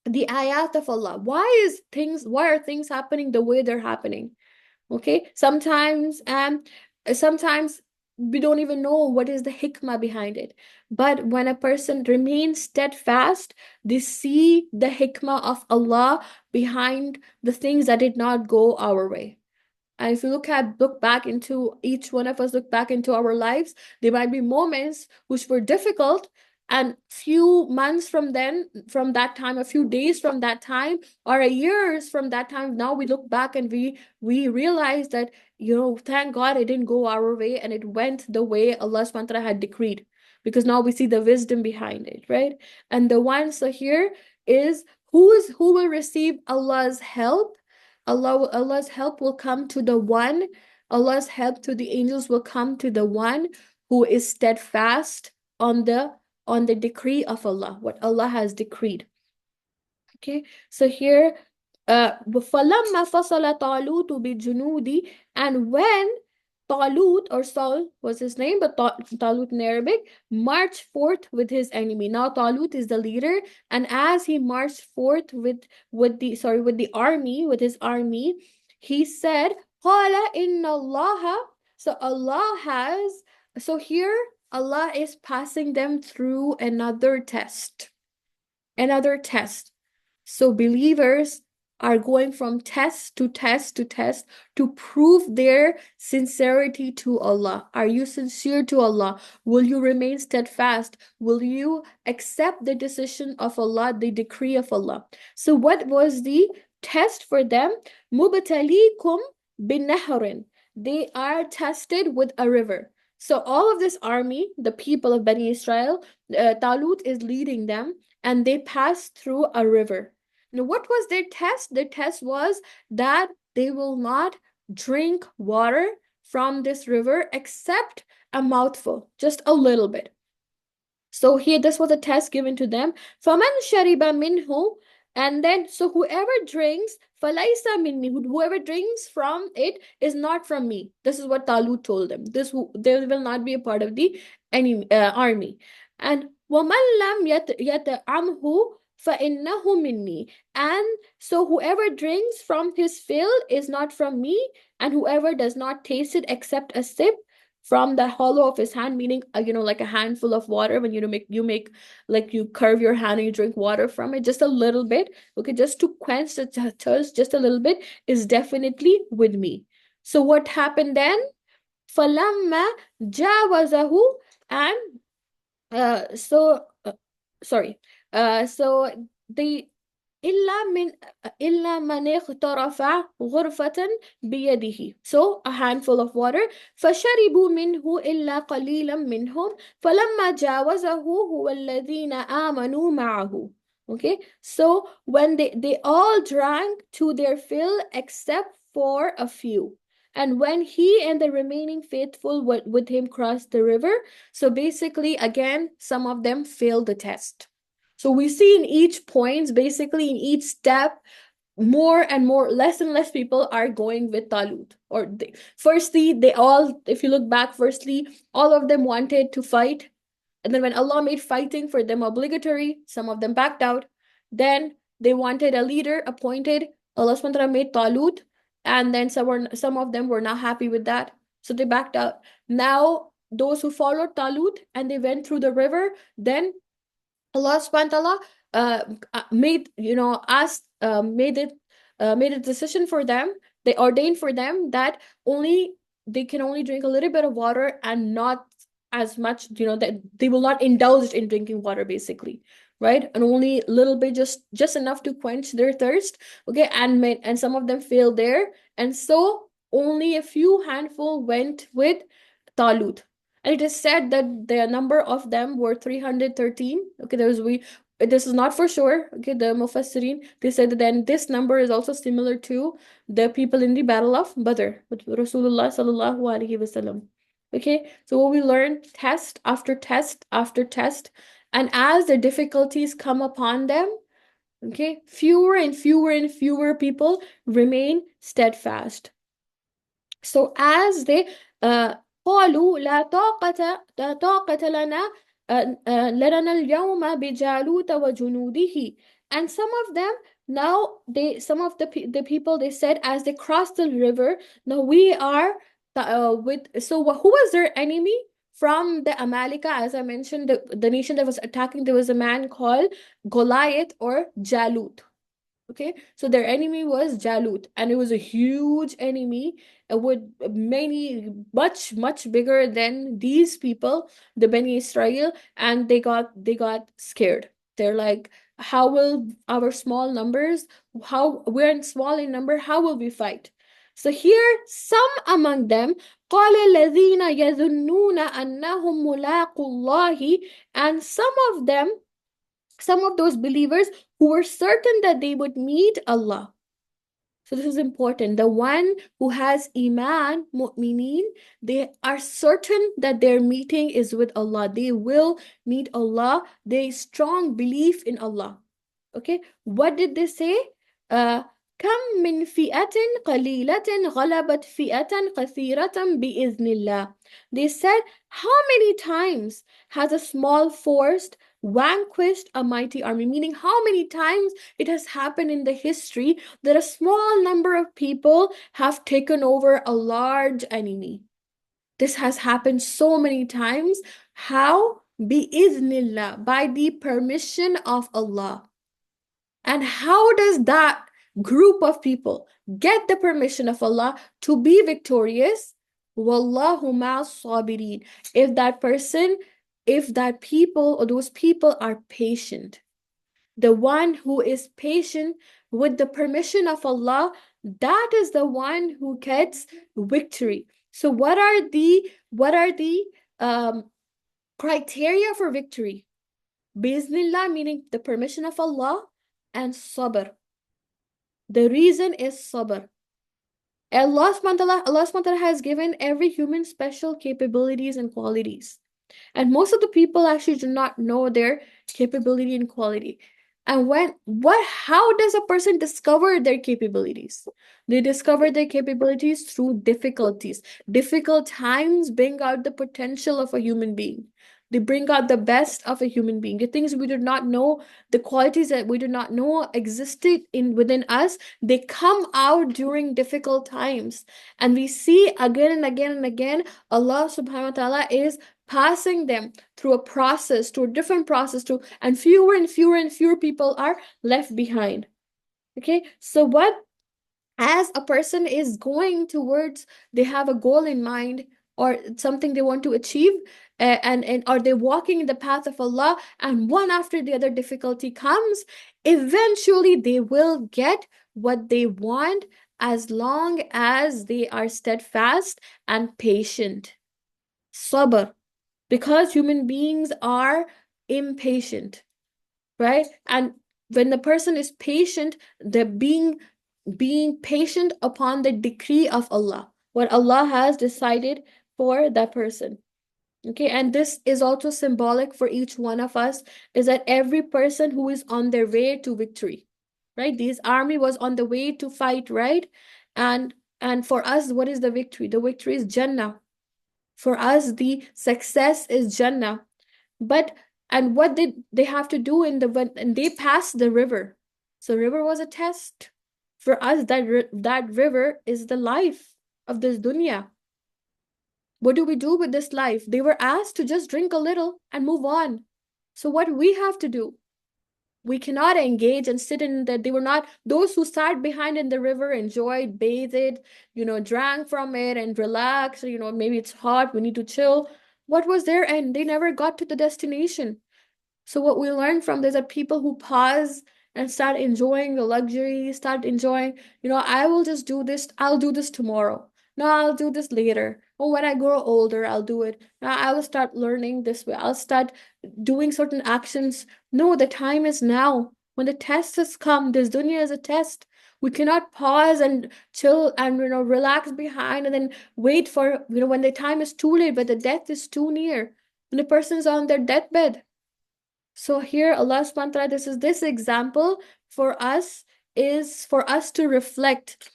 the ayat of Allah. Why are things happening the way they're happening? Okay, sometimes we don't even know what is the hikmah behind it, but when a person remains steadfast, they see the hikmah of Allah behind the things that did not go our way. And if you look back into each one of us, look back into our lives, there might be moments which were difficult, and few months from that time, a few days from that time, or a years from that time, now we look back and we realize that, thank God it didn't go our way and it went the way Allah subhanahu wa ta'ala had decreed. Because now we see the wisdom behind it, right? And the one, so here is who will receive Allah's help. Allah's help will come to the one, Allah's help to the angels will come to the one who is steadfast on the decree of Allah, what Allah has decreed. Okay, so here, فَلَمَّا فَصَلَ طَالُوتُ بِالْجُنُودِ, and when Talut, or Saul was his name, but Talut in Arabic, marched forth with his enemy. Now Talut is the leader, and as he marched forth with the army, with his army, he said, قَالَ إِنَّ اللَّهَ, so Allah has, so here Allah is passing them through another test. Another test. So believers are going from test to test to test to prove their sincerity to Allah. Are you sincere to Allah? Will you remain steadfast? Will you accept the decision of Allah, the decree of Allah? So what was the test for them? مُبْتَلِيكُمْ بِنَهْرٍ. They are tested with a river. So all of this army, the people of Bani Israel, Talut is leading them, and they passed through a river. Now, what was their test? Their test was that they will not drink water from this river except a mouthful, just a little bit. So here, this was a test given to them. فَمَنْ شَرِبَ مِنْهُ, and then, so whoever drinks, فَلَيْسَ مِنِّي, whoever drinks from it is not from me. This is what Talut told them. They will not be a part of the army. And وَمَنْ لَمْ يَطْعَمْهُ فَإِنَّهُ مِنِّي, and so whoever drinks from his fill is not from me, and whoever does not taste it except a sip from the hollow of his hand, meaning like a handful of water, when you make like you curve your hand and you drink water from it, just a little bit, okay, just to quench the thirst, just a little bit, is definitely with me. So what happened then? فَلَمَّا جَاوَزَهُ, and uh, so uh, sorry so the إلا من إلا من اغترف غرفة بيده. So a handful of water. فشربوا منه إلا قليلا منهم فلما جاوزه هو الذين آمنوا معه. Okay, so when they all drank to their fill except for a few. And when he and the remaining faithful with him crossed the river, so basically, again, some of them failed the test. So we see in each point, basically in each step, more and more, less and less people are going with Talut. Or firstly, they all, if you look back, firstly, all of them wanted to fight. And then when Allah made fighting for them obligatory, some of them backed out. Then they wanted a leader appointed. Allah subhanahu wa ta'ala made Talut. And then some of them were not happy with that. So they backed out. Now, those who followed Talut and they went through the river, then Allah subhanahu wa ta'ala made, asked, made a decision for them. They ordained for them that they can only drink a little bit of water and not as much, that they will not indulge in drinking water, basically, right? And only a little bit, just enough to quench their thirst. Okay, and some of them failed there, and so only a few handful went with Talut. And it is said that the number of them were 313. Okay, this is not for sure. Okay, the Mufassirin, they said that then this number is also similar to the people in the Battle of Badr with Rasulullah sallallahu alaihi wasallam. Okay, so what we learn, test after test after test, and as the difficulties come upon them, okay, fewer and fewer and fewer people remain steadfast. So as they قالوا لا طاقة لنا لنا اليوم بجالوت وجنوده. And some of them, now some of the people, they said as they crossed the river, now we are so who was their enemy? From the Amalika, as I mentioned, the nation that was attacking, there was a man called Goliath or Jalut. Okay, so their enemy was Jalut, and it was a huge enemy with much bigger than these people, the Beni Israel, and they got scared. They're like, how will our small numbers, how we're in small in number, how will we fight? So here, some among them, قال الذين يظنون أنهم ملاقو الله, and some of those believers who were certain that they would meet Allah. So this is important. The one who has Iman, Mu'mineen, they are certain that their meeting is with Allah. They will meet Allah. They strong belief in Allah. Okay, what did they say? كم من فئة قليلة غلبت فئة كثيرة بإذن الله. They said, how many times has a small force vanquished a mighty army? Meaning, how many times it has happened in the history that a small number of people have taken over a large enemy. This has happened so many times. How? Bi-iznillah, by the permission of Allah. And how does that group of people get the permission of Allah to be victorious? Wallahu ma'as sabirin. If that people or those people are patient. The one who is patient with the permission of Allah, that is the one who gets victory. So what are the criteria for victory? Bismillah, meaning the permission of Allah, and sabr. The reason is sabr. Allah subhanahu wa ta'ala has given every human special capabilities and qualities. And most of the people actually do not know their capability and quality. And how does a person discover their capabilities? They discover their capabilities through difficulties. Difficult times bring out the potential of a human being. They bring out the best of a human being. The things we do not know, the qualities that we do not know existed within us, they come out during difficult times. And we see again and again and again, Allah subhanahu wa ta'ala is passing them through a process, through a different process, and fewer and fewer and fewer people are left behind. Okay, so as a person is going towards, they have a goal in mind or something they want to achieve, and are they walking in the path of Allah, and one after the other difficulty comes, Eventually, they will get what they want as long as they are steadfast and patient. Sabr, because human beings are impatient, right? And when the person is patient, they're being patient upon the decree of Allah, what Allah has decided for that person. Okay, and this is also symbolic for each one of us, is that every person who is on their way to victory, right? This army was on the way to fight, right? And and for us, what is the victory? The victory is Jannah. For us, the success is Jannah. But and what did they have to do in the when and they passed the river. So river was a test. For us, that river is the life of this dunya. What do we do with this life? They were asked to just drink a little and move on. So what we have to do? We cannot engage and sit in that. They were not those who sat behind in the river, enjoyed, bathed, drank from it and relaxed. Maybe it's hot, we need to chill. What was their end? They never got to the destination. So what we learn from this are people who pause and start enjoying the luxury, start enjoying, I will just do this, I'll do this tomorrow. No, I'll do this later. Or when I grow older, I'll do it. Now I will start learning this way. I'll start doing certain actions. No, the time is now. When the test has come, this dunya is a test. We cannot pause and chill and relax behind and then wait for when the time is too late, but the death is too near. When the person's on their deathbed. So here Allah subhanahu wa ta'ala, this example for us is for us to reflect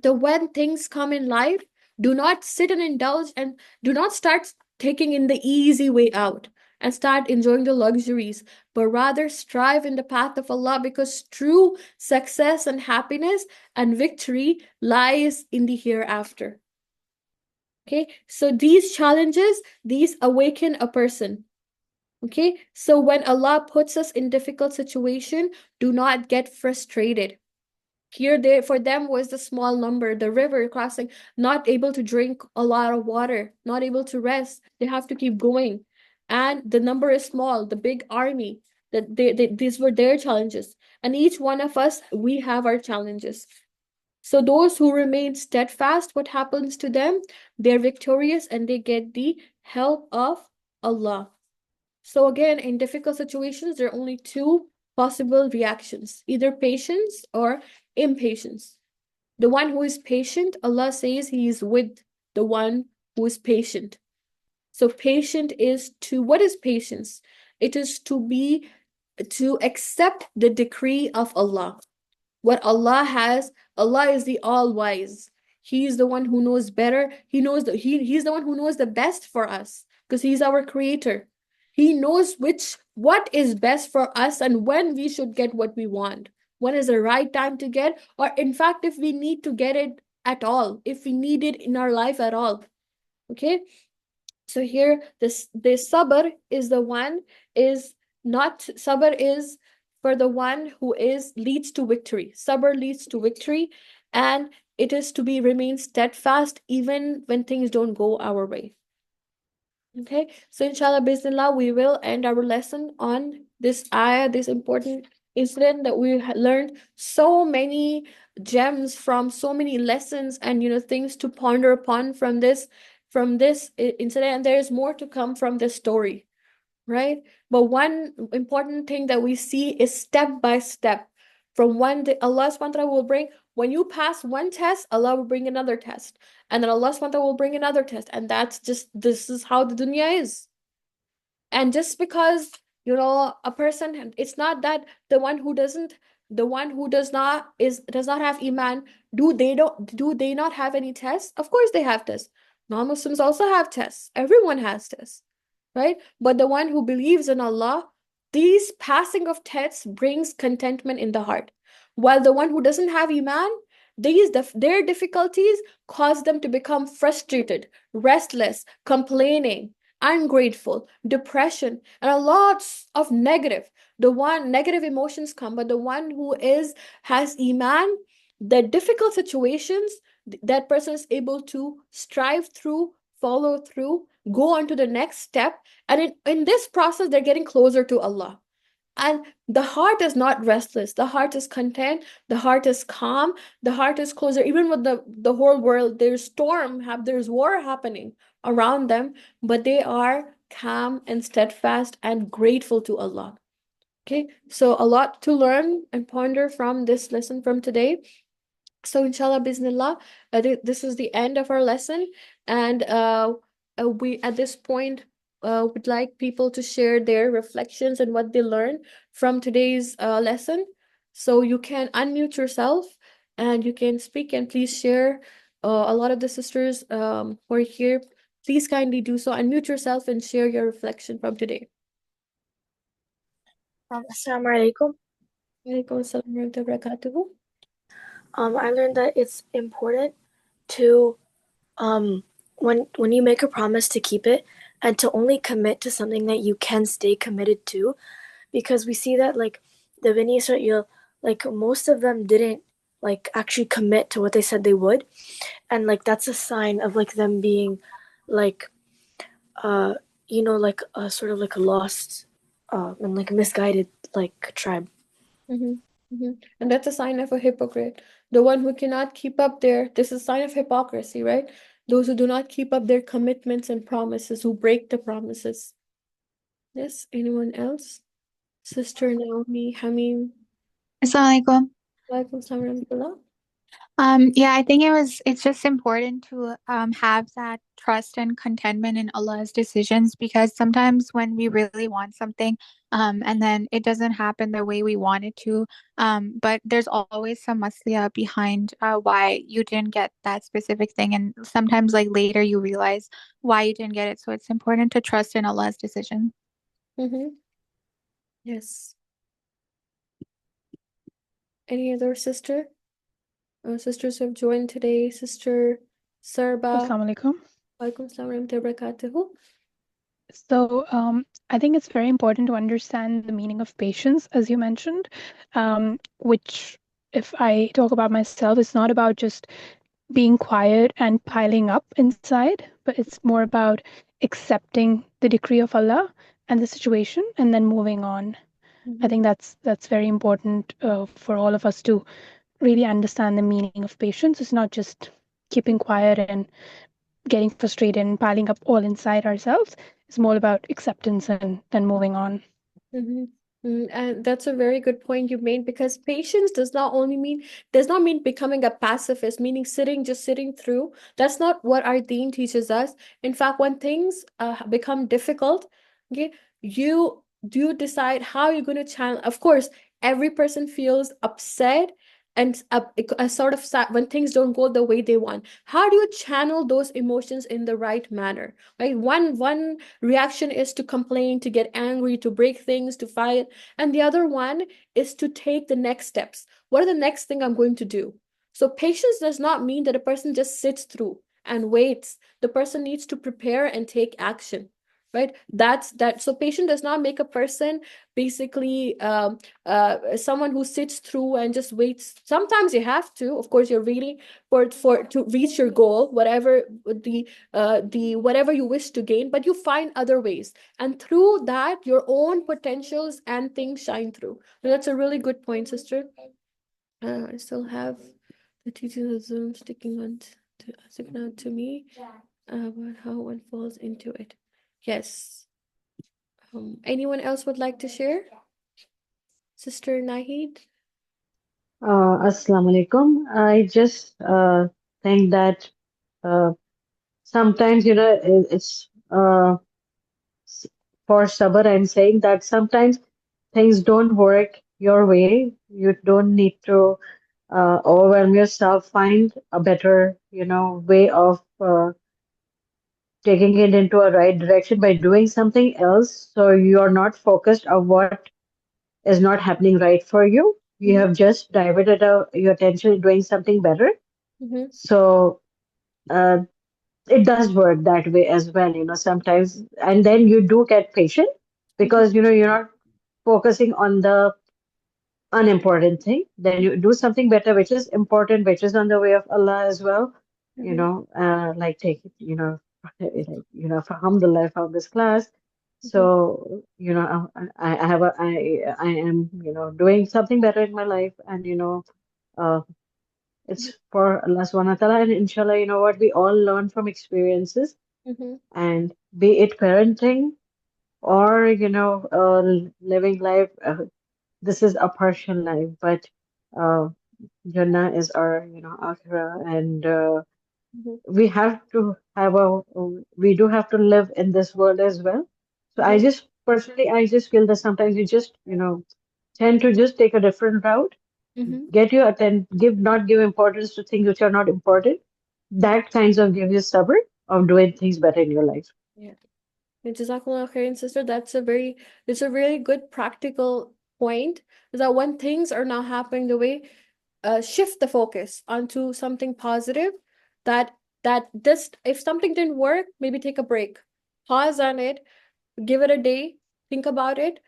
that when things come in life, do not sit and indulge and do not start taking in the easy way out and start enjoying the luxuries, but rather strive in the path of Allah, because true success and happiness and victory lies in the hereafter. Okay, so these challenges, these awaken a person. Okay, so when Allah puts us in difficult situation, do not get frustrated. Here, there for them was the small number, the river crossing, not able to drink a lot of water, not able to rest. They have to keep going, and the number is small. The big army, that these were their challenges, and each one of us, we have our challenges. So those who remain steadfast, what happens to them? They're victorious and they get the help of Allah. So again, in difficult situations, there are only two possible reactions, either patience or impatience. The one who is patient, Allah says he is with the one who is patient. So patient what is patience? It is to accept the decree of Allah. What Allah has, Allah is the all-wise. He's the one who knows better. He's the one who knows the best for us because he's our creator. He knows what is best for us and when we should get what we want. When is the right time to get, or in fact, if we need to get it at all, if we need it in our life at all. Okay? So here, this sabr is the one is not sabr is for the one who is leads to victory. Sabr leads to victory, and it is to be remain steadfast even when things don't go our way. Okay, so inshallah, bismillah, we will end our lesson on this ayah, this important incident that we learned so many gems from, so many lessons and things to ponder upon from this incident, and there is more to come from this story, right? But one important thing that we see is step by step from when Allah subhanahu wa ta'ala will bring, when you pass one test, Allah will bring another test, and then Allah subhanahu wa ta'ala will bring another test, and this is how the dunya is. And just because a person, it's not that the one who does not have iman, do they not have any tests? Of course they have tests. Non-Muslims also have tests. Everyone has tests, right? But the one who believes in Allah, these passing of tests brings contentment in the heart. While the one who doesn't have iman, their difficulties cause them to become frustrated, restless, complaining, ungrateful, depression, and a lot of negative emotions come. But the one who has iman, the difficult situations, that person is able to strive through, follow through, go on to the next step, and in this process they're getting closer to Allah. And the heart is not restless. The heart is content. The heart is calm. The heart is closer. Even with the whole world, there's war happening around them, but they are calm and steadfast and grateful to Allah. Okay, so a lot to learn and ponder from this lesson from today. So inshallah, bismillah, this is the end of our lesson, and we at this point would like people to share their reflections and what they learned from today's lesson. So you can unmute yourself and you can speak and please share. A lot of the sisters who are here, please kindly do so. Unmute yourself and share your reflection from today. Assalamu alaikum. Walaikum assalam wa rahmatullahi wa barakatuhu. I learned that it's important to when you make a promise to keep it and to only commit to something that you can stay committed to, because we see that like the Bani Israel, like most of them didn't like actually commit to what they said they would, and like that's a sign of like them being like uh like a sort of like a lost and like misguided like tribe. Mm-hmm. Mm-hmm. And that's a sign of a hypocrite. The one who cannot keep up this is a sign of hypocrisy, right? Those who do not keep up their commitments and promises, who break the promises. Yes, anyone else? Sister Naomi, Hamim, Assalamualaikum. Walaikum salam warahmatullah. Yeah, I think it's just important to have that trust and contentment in Allah's decisions, because sometimes when we really want something, and then it doesn't happen the way we want it to, but there's always some masliya behind why you didn't get that specific thing, and sometimes like later you realize why you didn't get it. So it's important to trust in Allah's decision. Mm-hmm. Yes. Any other sister? Sisters who have joined today, Sister Sarba. Assalamu alaikum. Walaikum salam warahmatullahi wabarakatuh. So, I think it's very important to understand the meaning of patience, as you mentioned, which, if I talk about myself, it's not about just being quiet and piling up inside, but it's more about accepting the decree of Allah and the situation and then moving on. I think that's very important for all of us to really understand the meaning of patience. It's not just keeping quiet and getting frustrated and piling up all inside ourselves. It's more about acceptance and then moving on. Mm-hmm. And that's a very good point you made, because patience does not mean becoming a pacifist, meaning just sitting through. That's not what our deen teaches us. In fact, when things become difficult, okay, you decide how you're going to channel. Of course, every person feels upset and a sort of sad when things don't go the way they want. How do you channel those emotions in the right manner? Right? One reaction is to complain, to get angry, to break things, to fight. And the other one is to take the next steps. What are the next thing I'm going to do? So patience does not mean that a person just sits through and waits. The person needs to prepare and take action. Right? That's that. So patience does not make a person basically someone who sits through and just waits. Sometimes you have to, of course, you're reading for to reach your goal, whatever the whatever you wish to gain, but you find other ways, and through that your own potentials and things shine through. So that's a really good point, sister. I still have the teaching of Zoom sticking out to me about how one falls into it. Yes. Anyone else would like to share? Sister Nahid? Assalamu alaikum. I just think that uh, sometimes, it's s- for sabr, I'm saying that sometimes things don't work your way. You don't need to overwhelm yourself. Find a better, way of taking it into a right direction by doing something else. So you're not focused on what is not happening right for you. You Mm-hmm. have just diverted your attention doing something better. Mm-hmm. So uh, it does work that way as well, sometimes. And then you do get patient Mm-hmm. because, you're not focusing on the unimportant thing. Then you do something better, which is important, which is on the way of Allah as well. Mm-hmm. Like take it, like, alhamdulillah, I found this class. So, I have I am, doing something better in my life, and, uh, it's for Allah subhanahu wa ta'ala, and inshallah, you know what, we all learn from experiences, Mm-hmm. and be it parenting or, living life, this is a partial life, but uh, Jannah is our, akhirah, and Mm-hmm. we have to have we do have to live in this world as well. So Mm-hmm. I just feel that sometimes you just, tend to just take a different route, Mm-hmm. not give importance to things which are not important. That kinds of gives you stubborn of doing things better in your life. Yeah. And Jazakallah khairan, sister. It's a really good practical point. Is that when things are not happening the way, shift the focus onto something positive. That that this if something didn't work, maybe take a break, pause on it, give it a day, think about it,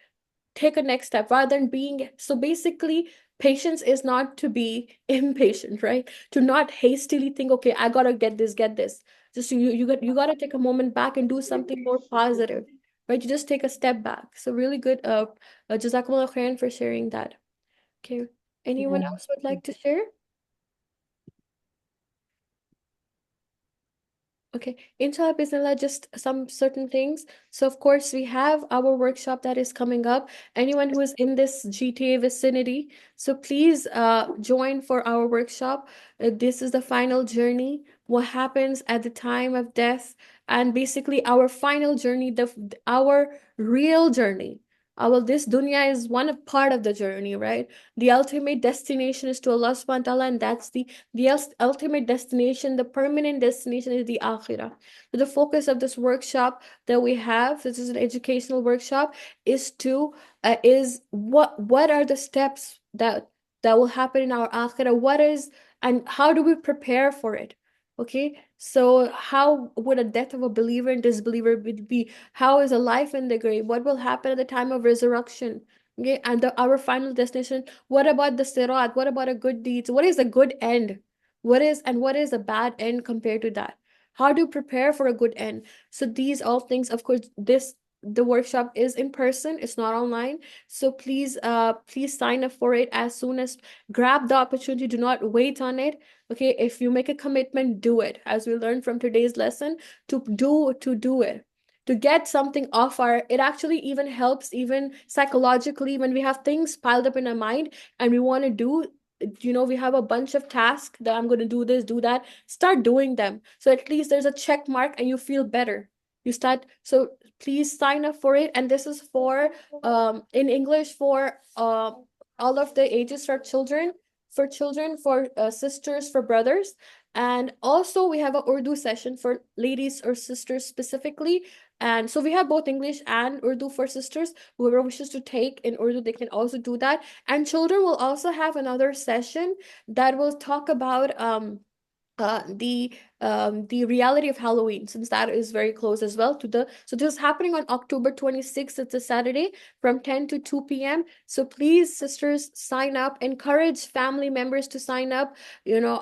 take a next step rather than being so basically patience is not to be impatient, right? To not hastily think, okay, I gotta get this. Just you gotta take a moment back and do something more positive, right? You just take a step back. So really good. Jazakumullah khairan for sharing that. Okay, anyone Yeah. else would like to share? Okay, inshallah, bismillah, just some certain things. So, of course, we have our workshop that is coming up. Anyone who is in this GTA vicinity, so please join for our workshop. This is the final journey. What happens at the time of death, and basically our final journey, our real journey. This dunya is part of the journey, right? The ultimate destination is to Allah subhanahu wa ta'ala, and that's the ultimate destination, the permanent destination is the akhirah. So the focus of this workshop that we have, this is an educational workshop, is what are the steps that will happen in our akhirah? What is and how do we prepare for it? Okay, so how would a death of a believer and disbeliever be? How is a life in the grave? What will happen at the time of resurrection? Okay, and our final destination, what about the sirat? What about a good deeds? What is a good end? What is a bad end compared to that? How to prepare for a good end? So these all things, of course, the workshop is in person, it's not online. So please sign up for it as soon as grab the opportunity, do not wait on it. Okay, if you make a commitment, do it. As we learned from today's lesson, to do it, to get something off our it actually even helps even psychologically when we have things piled up in our mind and we want to do, we have a bunch of tasks that I'm going to do this, do that, start doing them, so at least there's a check mark and you feel better. You start, so please sign up for it, and this is for in English for all of the ages, for children, for sisters, for brothers. And also we have a Urdu session for ladies or sisters specifically. And so we have both English and Urdu for sisters. Whoever wishes to take in Urdu, they can also do that. And children will also have another session that will talk about uh, the the reality of Halloween, since that is very close as well to the. So this is happening on October 26th. It's a Saturday from 10 to 2 p.m. So please, sisters, sign up. Encourage family members to sign up.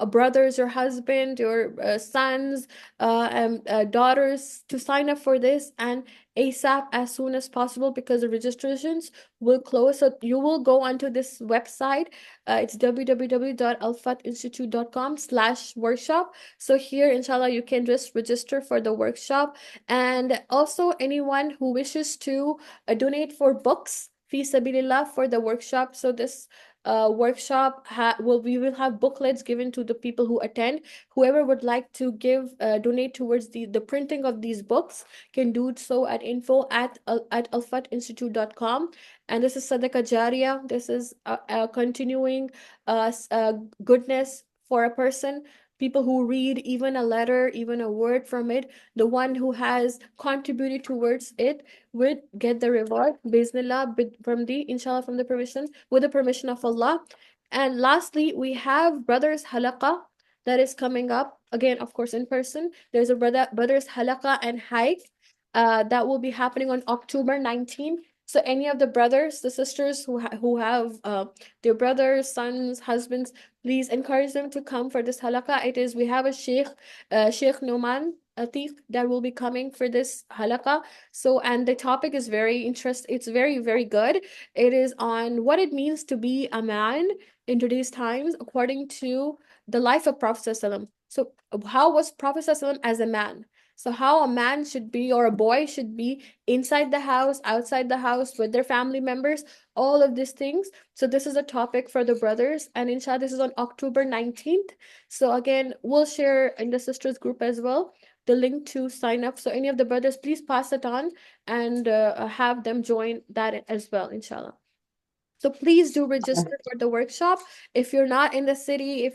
Brothers, your husband, your sons, and daughters to sign up for this, and ASAP, as soon as possible, because the registrations will close. So you will go onto this website, it's www.alfatinstitute.com/workshop. So here, inshallah, you can just register for the workshop. And also anyone who wishes to donate for books, fi sabilillah, for the workshop. So this workshop we will have booklets given to the people who attend. Whoever would like to donate towards the printing of these books can do so at info at alfatinstitute.com. And this is Sadaqah Jariyah. This is a continuing goodness for a person. People who read even a letter, even a word from it, the one who has contributed towards it would get the reward, Bismillah, inshallah, from the permission, with the permission of Allah. And lastly, we have Brothers Halaqa that is coming up. Again, of course, in person. There's a Brothers Halaqa and Hike that will be happening on October 19th. So any of the brothers, the sisters who have their brothers, sons, husbands, please encourage them to come for this halaqah. We have a Sheikh Noman Atiq that will be coming for this halaqa. So, and the topic is very interesting. It's very, very good. It is on what it means to be a man in today's times according to the life of Prophet ﷺ. So, how was Prophet ﷺ as a man? So, how a man should be or a boy should be inside the house, outside the house, with their family members, all of these things. So, this is a topic for the brothers, and inshallah, this is on October 19th. So, again, we'll share in the sisters group as well the link to sign up. So, any of the brothers, please pass it on and have them join that as well, inshallah. So please do register for the workshop. If you're not in the city,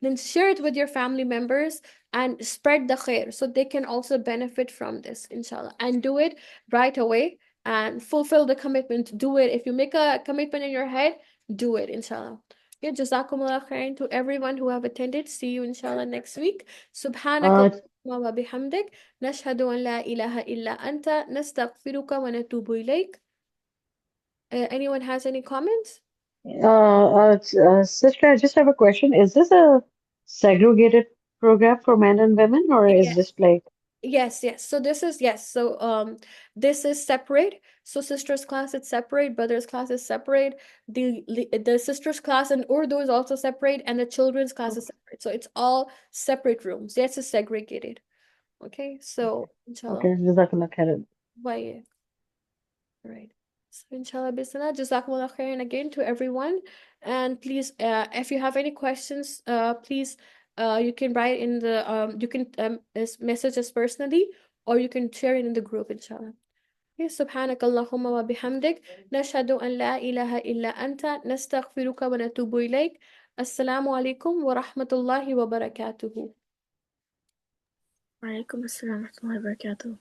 then share it with your family members and spread the khair so they can also benefit from this, inshallah. And do it right away and fulfill the commitment. Do it. If you make a commitment in your head, do it, inshallah. Yeah, jazakumullah khairan to everyone who have attended. See you, inshallah, next week. Uh, Subhanaka wa bihamdik. Nashhadu an la ilaha illa anta. Nastaghfiruka wa natubu ilayk. Anyone has any comments? Sister, I just have a question. Is this a segregated program for men and women, or is Yes, this like, yes, yes. So this is yes. So this is separate. So sisters class is separate, brothers class is separate. The sisters class in Urdu is also separate, and the children's class is separate. So it's all separate rooms. Yes, it's segregated. Okay, so inshallah. okay, Jazakallah khairan. Why? Right. So inshallah bismillah, jazakumullah khairan again to everyone. And please, if you have any questions, please, you can write in the you can message us personally, or you can share it in the group, inshallah. Okay, subhanak Allahumma wa bihamdik, nashhadu an la ilaha illa anta, nastaghfiruka wa natubu ilayk. Assalamu alaikum wa rahmatullahi wa barakatuhu. Wa alaikum assalam wa rahmatullahi wa barakatuh.